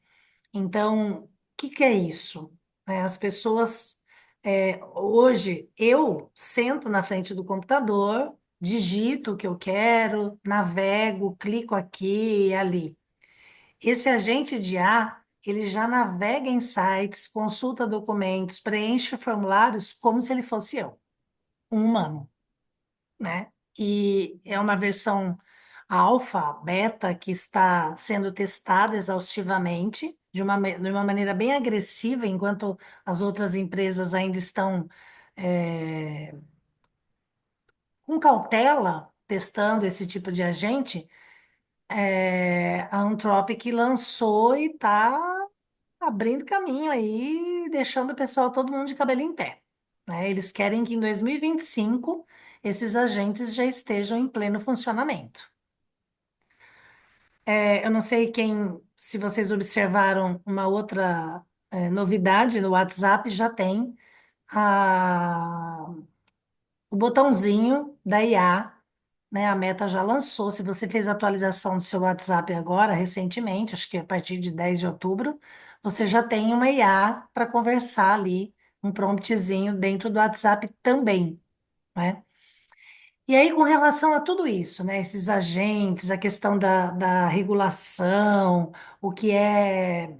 Então, o que é isso? As pessoas, hoje, eu sento na frente do computador, digito o que eu quero, navego, clico aqui e ali. Esse agente de IA, ele já navega em sites, consulta documentos, preenche formulários como se ele fosse eu, um humano, né? E é uma versão alfa, beta, que está sendo testada exaustivamente, de uma maneira bem agressiva, enquanto as outras empresas ainda estão com cautela testando esse tipo de agente. A Anthropic lançou e está abrindo caminho aí, deixando o pessoal, todo mundo de cabelo em pé, né? Eles querem que em 2025 esses agentes já estejam em pleno funcionamento. Eu não sei se vocês observaram uma outra novidade no WhatsApp, já tem a- o botãozinho da IA, né? A Meta já lançou. Se você fez a atualização do seu WhatsApp agora, recentemente, acho que a partir de 10 de outubro, você já tem uma IA para conversar ali, um promptzinho dentro do WhatsApp também, né? E aí, com relação a tudo isso, né, esses agentes, a questão da regulação, o que é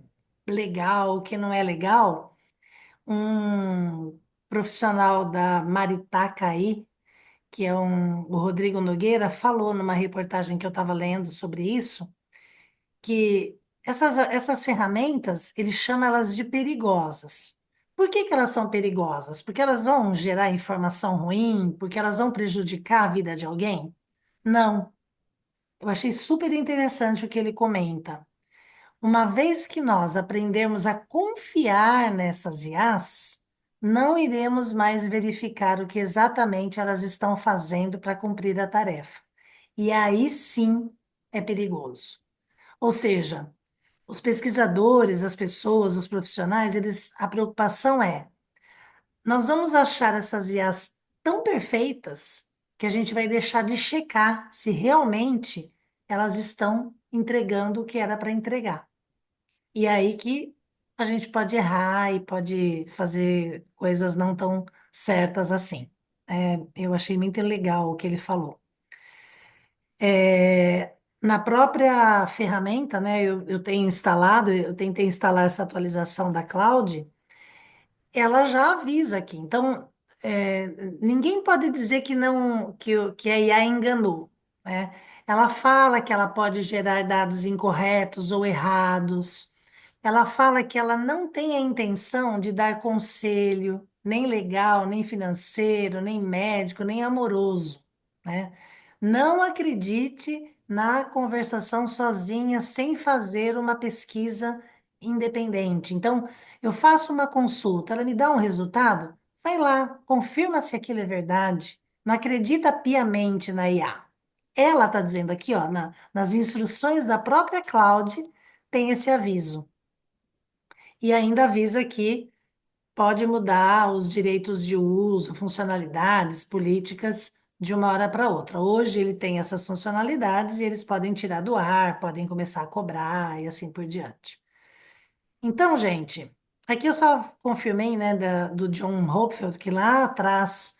legal, o que não é legal, um profissional da Maritaca aí, que é o Rodrigo Nogueira, falou numa reportagem que eu estava lendo sobre isso, que essas ferramentas, ele chama elas de perigosas. Por que que elas são perigosas? Porque elas vão gerar informação ruim? Porque elas vão prejudicar a vida de alguém? Não. Eu achei super interessante o que ele comenta. Uma vez que nós aprendermos a confiar nessas IAs, não iremos mais verificar o que exatamente elas estão fazendo para cumprir a tarefa. E aí sim é perigoso. Ou seja, os pesquisadores, as pessoas, os profissionais, a preocupação é, nós vamos achar essas IAs tão perfeitas que a gente vai deixar de checar se realmente elas estão entregando o que era para entregar. E aí que a gente pode errar e pode fazer coisas não tão certas assim. Eu achei muito legal o que ele falou. Na própria ferramenta, né, eu tenho instalado, eu tentei instalar essa atualização da cloud, ela já avisa aqui. Então, é, ninguém pode dizer que não, que a IA enganou, né? Ela fala que ela pode gerar dados incorretos ou errados. Ela fala que ela não tem a intenção de dar conselho, nem legal, nem financeiro, nem médico, nem amoroso, né? Não acredite na conversação sozinha, sem fazer uma pesquisa independente. Então, eu faço uma consulta, ela me dá um resultado, vai lá, confirma se aquilo é verdade. Não acredita piamente na IA. Ela está dizendo aqui, ó, nas instruções da própria Cloud, tem esse aviso. E ainda avisa que pode mudar os direitos de uso, funcionalidades, políticas de uma hora para outra. Hoje ele tem essas funcionalidades e eles podem tirar do ar, podem começar a cobrar e assim por diante. Então, gente, aqui eu só confirmei, né, do John Hopfield, que lá atrás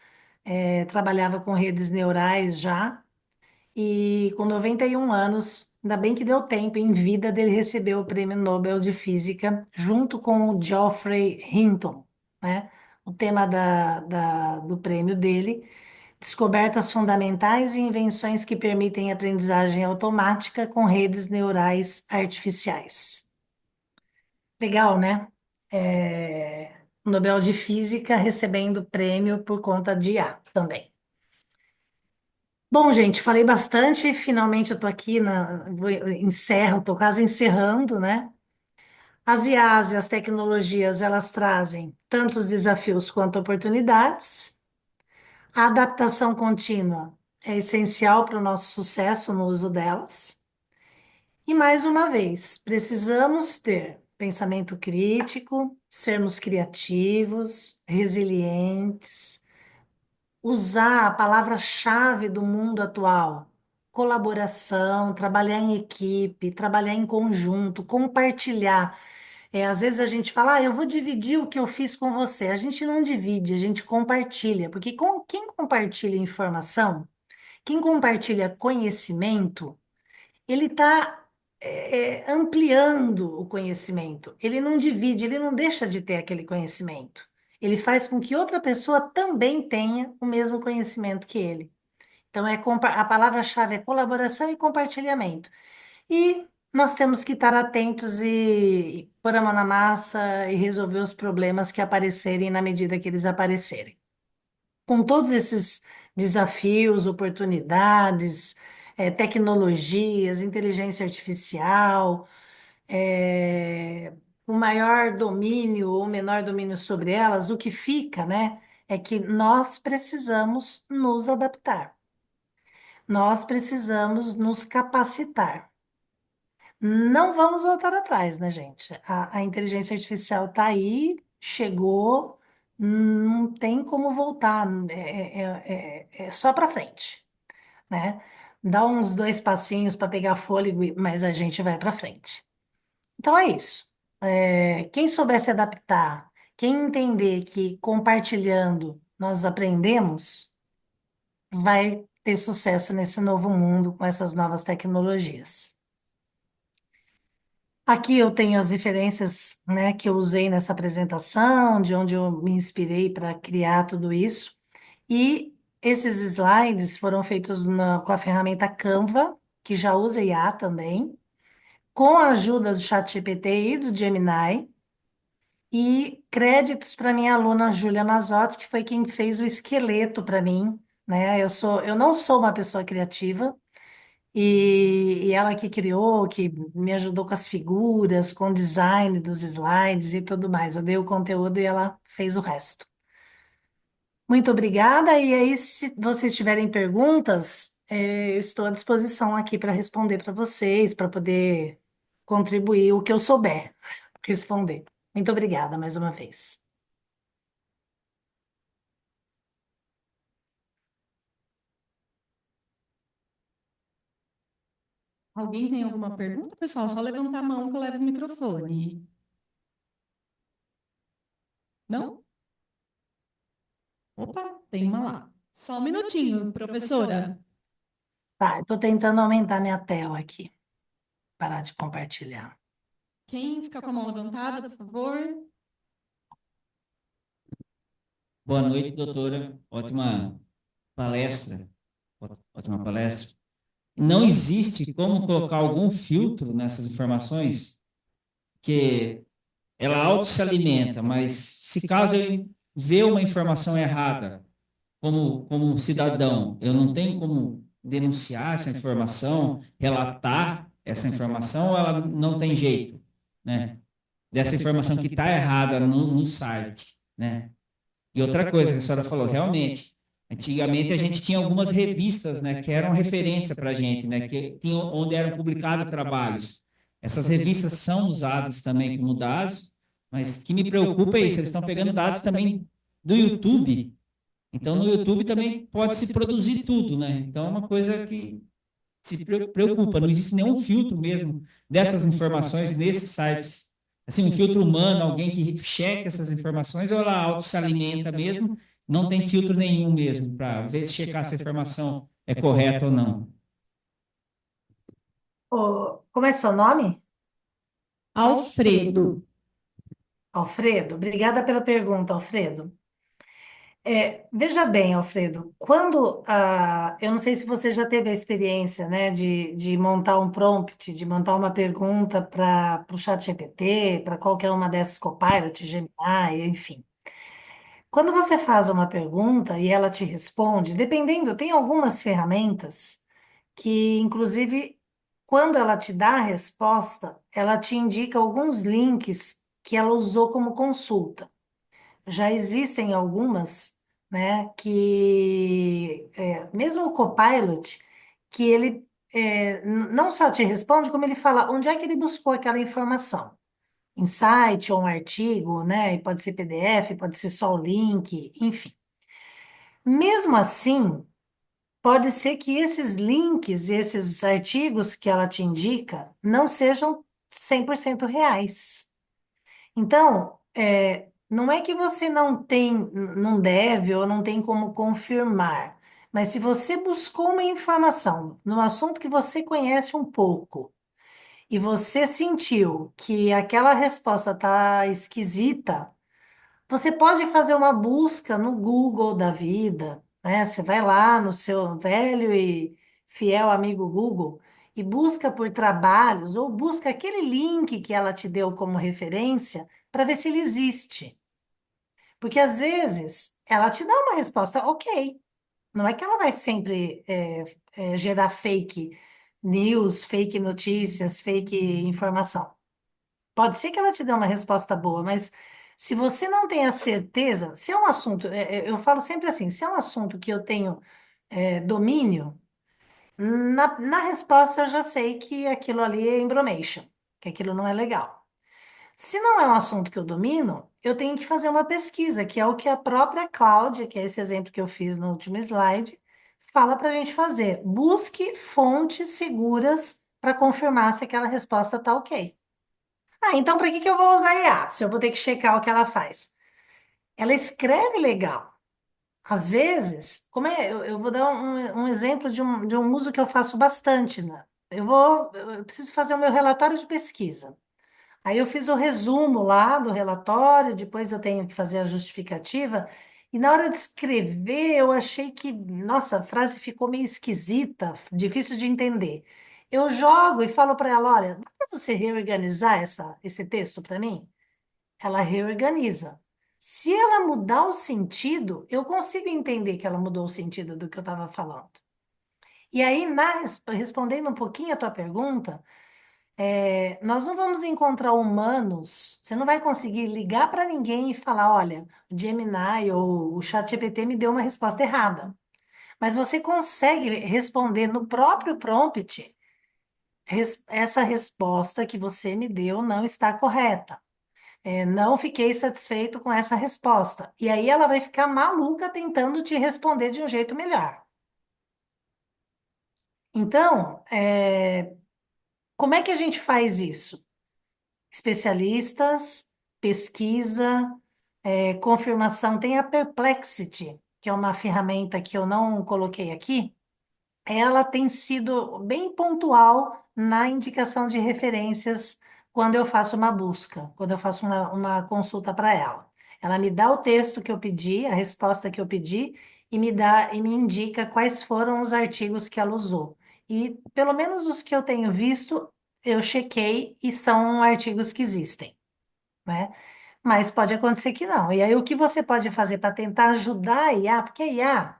trabalhava com redes neurais já, e com 91 anos, ainda bem que deu tempo em vida dele receber o Prêmio Nobel de Física, junto com o Geoffrey Hinton, né? O tema do prêmio dele, descobertas fundamentais e invenções que permitem aprendizagem automática com redes neurais artificiais. Legal, né? Nobel de Física recebendo prêmio por conta de IA também. Bom, gente, falei bastante, finalmente eu tô aqui encerro, tô quase encerrando, né? As IAs e as tecnologias, elas trazem tantos desafios quanto oportunidades. A adaptação contínua é essencial para o nosso sucesso no uso delas. E mais uma vez, precisamos ter pensamento crítico, sermos criativos, resilientes, usar a palavra-chave do mundo atual: colaboração, trabalhar em equipe, trabalhar em conjunto, compartilhar. Às vezes a gente fala, eu vou dividir o que eu fiz com você. A gente não divide, a gente compartilha, porque quem compartilha informação, quem compartilha conhecimento, ele está ampliando o conhecimento. Ele não divide, ele não deixa de ter aquele conhecimento. Ele faz com que outra pessoa também tenha o mesmo conhecimento que ele. Então, a palavra-chave é colaboração e compartilhamento. E nós temos que estar atentos e pôr a mão na massa e resolver os problemas que aparecerem na medida que eles aparecerem. Com todos esses desafios, oportunidades, tecnologias, inteligência artificial, o maior domínio ou menor domínio sobre elas, o que fica, né, é que nós precisamos nos adaptar. Nós precisamos nos capacitar. Não vamos voltar atrás, né, gente? A inteligência artificial está aí, chegou, não tem como voltar, é só para frente, né? Dá uns dois passinhos para pegar fôlego, mas a gente vai para frente. Então é isso. Quem souber se adaptar, quem entender que compartilhando nós aprendemos, vai ter sucesso nesse novo mundo com essas novas tecnologias. Aqui eu tenho as referências, né, que eu usei nessa apresentação, de onde eu me inspirei para criar tudo isso. E esses slides foram feitos com a ferramenta Canva, que já usa IA também. com a ajuda do ChatGPT e do Gemini, e créditos para minha aluna Júlia Mazotti, que foi quem fez o esqueleto para mim, né? Eu não sou uma pessoa criativa, e ela que criou, que me ajudou com as figuras, com o design dos slides e tudo mais. Eu dei o conteúdo e ela fez o resto. Muito obrigada. E aí, se vocês tiverem perguntas, eu estou à disposição aqui para responder para vocês, para poder contribuir o que eu souber responder. Muito obrigada mais uma vez. Alguém tem alguma pergunta, pessoal? Só levantar a mão que eu levo o microfone. Não? Opa, tem uma lá. Só um minutinho, professora. Tá, estou tentando aumentar minha tela aqui. Parar de compartilhar. Quem fica com a mão levantada, por favor? Boa noite, doutora. Ótima palestra. Ótima palestra. Não existe como colocar algum filtro nessas informações, que ela auto se alimenta, mas se caso eu ver uma informação errada, como cidadão, eu não tenho como denunciar essa informação, relatar essa informação, ou ela não tem jeito, né? Dessa informação que está errada no site, né? E outra coisa que a senhora falou, realmente, antigamente a gente tinha algumas revistas, né, que eram referência para a gente, né, que tinham, onde eram publicados trabalhos. Essas revistas são usadas também como dados, mas o que me preocupa é isso, eles estão pegando dados também do YouTube. Então, no YouTube também pode se produzir tudo, né? Então, é uma coisa que se preocupa. Não existe nenhum filtro mesmo dessas informações nesses sites. Assim, um filtro humano, alguém que cheque essas informações, ou ela auto se alimenta mesmo, não tem filtro nenhum mesmo para ver se checar se a informação é correta ou não. Como é seu nome? Alfredo. Alfredo, obrigada pela pergunta, Alfredo. Veja bem, Alfredo, eu não sei se você já teve a experiência, né, de montar um prompt, de montar uma pergunta para o ChatGPT, para qualquer uma dessas Copilot, Gemini, enfim. Quando você faz uma pergunta e ela te responde, dependendo, tem algumas ferramentas que, inclusive, quando ela te dá a resposta, ela te indica alguns links que ela usou como consulta. Já existem algumas, né, mesmo o Copilot, que ele não só te responde, como ele fala onde é que ele buscou aquela informação. Em site ou um artigo, né? E pode ser PDF, pode ser só o link, enfim. Mesmo assim, pode ser que esses links, esses artigos que ela te indica, não sejam 100% reais. Então, não é que você não deve ou não tem como confirmar, mas se você buscou uma informação no assunto que você conhece um pouco e você sentiu que aquela resposta está esquisita, você pode fazer uma busca no Google da vida, né? Você vai lá no seu velho e fiel amigo Google e busca por trabalhos ou busca aquele link que ela te deu como referência para ver se ele existe. Porque às vezes ela te dá uma resposta, ok. Não é que ela vai sempre gerar fake news, fake notícias, fake informação. Pode ser que ela te dê uma resposta boa, mas se você não tem a certeza, se é um assunto, eu falo sempre assim, se é um assunto que eu tenho domínio, na resposta eu já sei que aquilo ali é embromation, que aquilo não é legal. Se não é um assunto que eu domino, eu tenho que fazer uma pesquisa, que é o que a própria Cláudia, que é esse exemplo que eu fiz no último slide, fala para a gente fazer. Busque fontes seguras para confirmar se aquela resposta está ok. Então para que eu vou usar IA, se eu vou ter que checar o que ela faz? Ela escreve legal. Às vezes, eu vou dar um exemplo de um uso que eu faço bastante, né? Eu preciso fazer o meu relatório de pesquisa. Aí eu fiz o resumo lá do relatório, depois eu tenho que fazer a justificativa, e na hora de escrever eu achei que, nossa, a frase ficou meio esquisita, difícil de entender. eu jogo e falo para ela, olha, dá para você reorganizar esse texto para mim? Ela reorganiza. Se ela mudar o sentido, eu consigo entender que ela mudou o sentido do que eu estava falando. E aí, respondendo um pouquinho a tua pergunta, nós não vamos encontrar humanos, você não vai conseguir ligar para ninguém e falar, olha, o Gemini ou o ChatGPT me deu uma resposta errada. Mas você consegue responder no próprio prompt, essa resposta que você me deu não está correta. Não fiquei satisfeito com essa resposta. E aí ela vai ficar maluca tentando te responder de um jeito melhor. Então, como é que a gente faz isso? Especialistas, pesquisa, confirmação. Tem a Perplexity, que é uma ferramenta que eu não coloquei aqui. Ela tem sido bem pontual na indicação de referências quando eu faço uma busca, quando eu faço uma consulta para ela. Ela me dá o texto que eu pedi, a resposta que eu pedi, e me indica quais foram os artigos que ela usou. E pelo menos os que eu tenho visto, eu chequei e são artigos que existem, né? Mas pode acontecer que não. E aí, o que você pode fazer para tentar ajudar a IA? Porque a IA,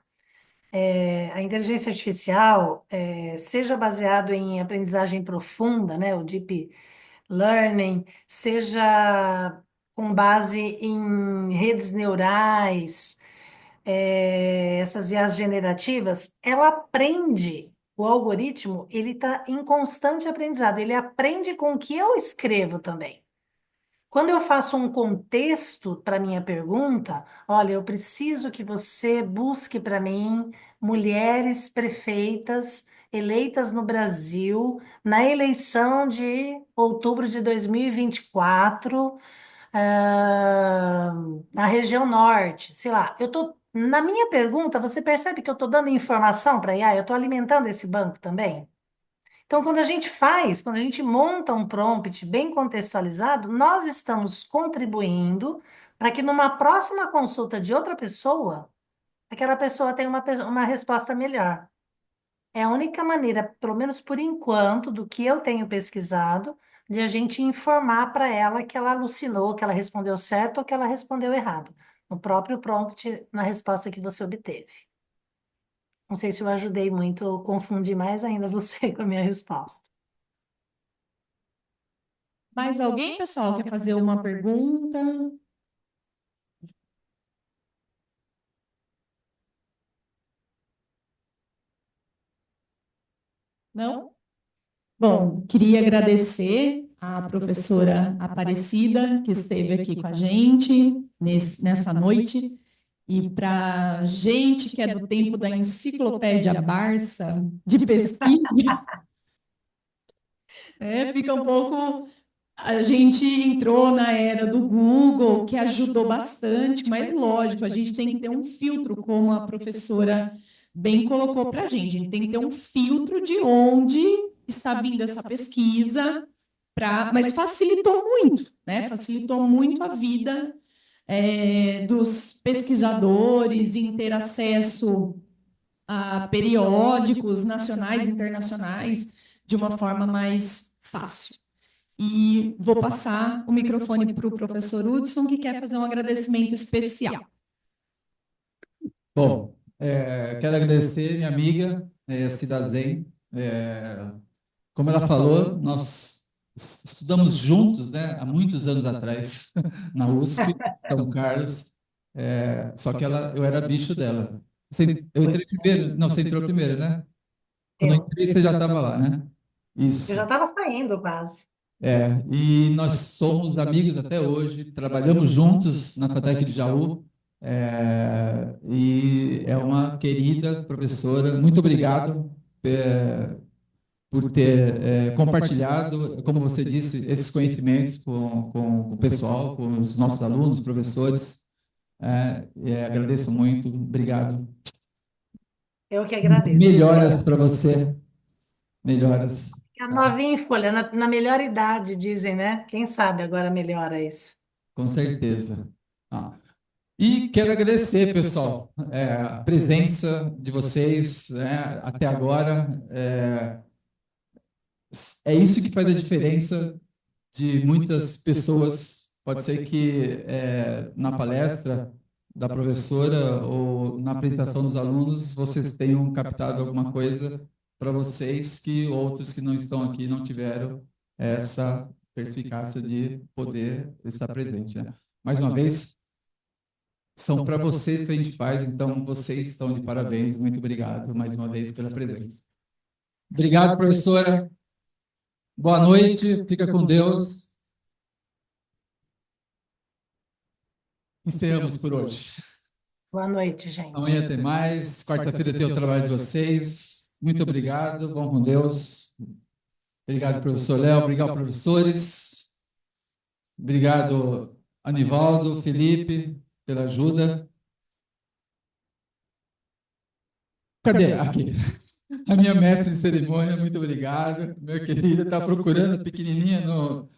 a inteligência artificial, seja baseado em aprendizagem profunda, né, o deep learning, seja com base em redes neurais, essas IAs generativas, ela aprende, o algoritmo, ele está em constante aprendizado, ele aprende com o que eu escrevo também. Quando eu faço um contexto para minha pergunta, olha, eu preciso que você busque para mim mulheres prefeitas eleitas no Brasil na eleição de outubro de 2024, ah, na região norte, sei lá. Na minha pergunta, você percebe que eu estou dando informação para a IA? Eu estou alimentando esse banco também? Então, quando a gente monta um prompt bem contextualizado, nós estamos contribuindo para que numa próxima consulta de outra pessoa, aquela pessoa tenha uma resposta melhor. É a única maneira, pelo menos por enquanto, do que eu tenho pesquisado, de a gente informar para ela que ela alucinou, que ela respondeu certo ou que ela respondeu errado, no próprio prompt, na resposta que você obteve. Não sei se eu ajudei muito ou confundi mais ainda você com a minha resposta. Mais alguém, pessoal, quer fazer uma pergunta? Não? Bom, queria agradecer à professora Aparecida, que esteve aqui com a gente nessa noite, e para a gente que é do tempo da enciclopédia Barça, de pesquisa, fica um pouco. A gente entrou na era do Google, que ajudou bastante, mas lógico, a gente tem que ter um filtro, como a professora bem colocou para a gente tem que ter um filtro de onde está vindo essa pesquisa, mas facilitou muito, né? Facilitou muito a vida dos pesquisadores em ter acesso a periódicos nacionais e internacionais de uma forma mais fácil. E vou passar o microfone para o professor Hudson, que quer fazer um agradecimento especial. Bom, quero agradecer minha amiga, Cida Zen. Como ela falou, nós estudamos juntos, né, há muitos anos atrás, na USP, São Carlos. Só que eu era bicho dela. Eu entrei primeiro? Não, você entrou primeiro, né? Quando eu entrei, você já estava lá, né? Isso. Eu já estava saindo quase. E nós somos amigos até hoje, trabalhamos juntos na FATEC de Jaú, e é uma querida professora. Muito obrigado por ter compartilhado, como você disse, esses conhecimentos com o pessoal, com os nossos alunos, professores. Agradeço muito, obrigado. Eu que agradeço. Melhoras para você, melhoras. A novinha em folha, na melhor idade, dizem, né? Quem sabe agora melhora isso. Com certeza. E quero agradecer, pessoal, a presença de vocês, até agora. é isso que faz a diferença de muitas pessoas. Pode ser que na palestra da professora ou na apresentação dos alunos vocês tenham captado alguma coisa para vocês que outros que não estão aqui não tiveram essa perspicácia de poder estar presente, né? Mais uma vez, são para vocês que a gente faz, então vocês estão de parabéns. Muito obrigado mais uma vez pela presença. Obrigado, professora. Boa noite, fica com Deus. Encerramos por hoje. Boa noite, gente. Amanhã tem mais. Quarta-feira tem o trabalho de vocês. Muito obrigado. Vão com Deus. Obrigado, professor Léo. Obrigado, professores. Obrigado, Anivaldo, Felipe, pela ajuda. Cadê? Aqui. A minha mestre de cerimônia, muito obrigado. Meu querido, está procurando a pequenininha no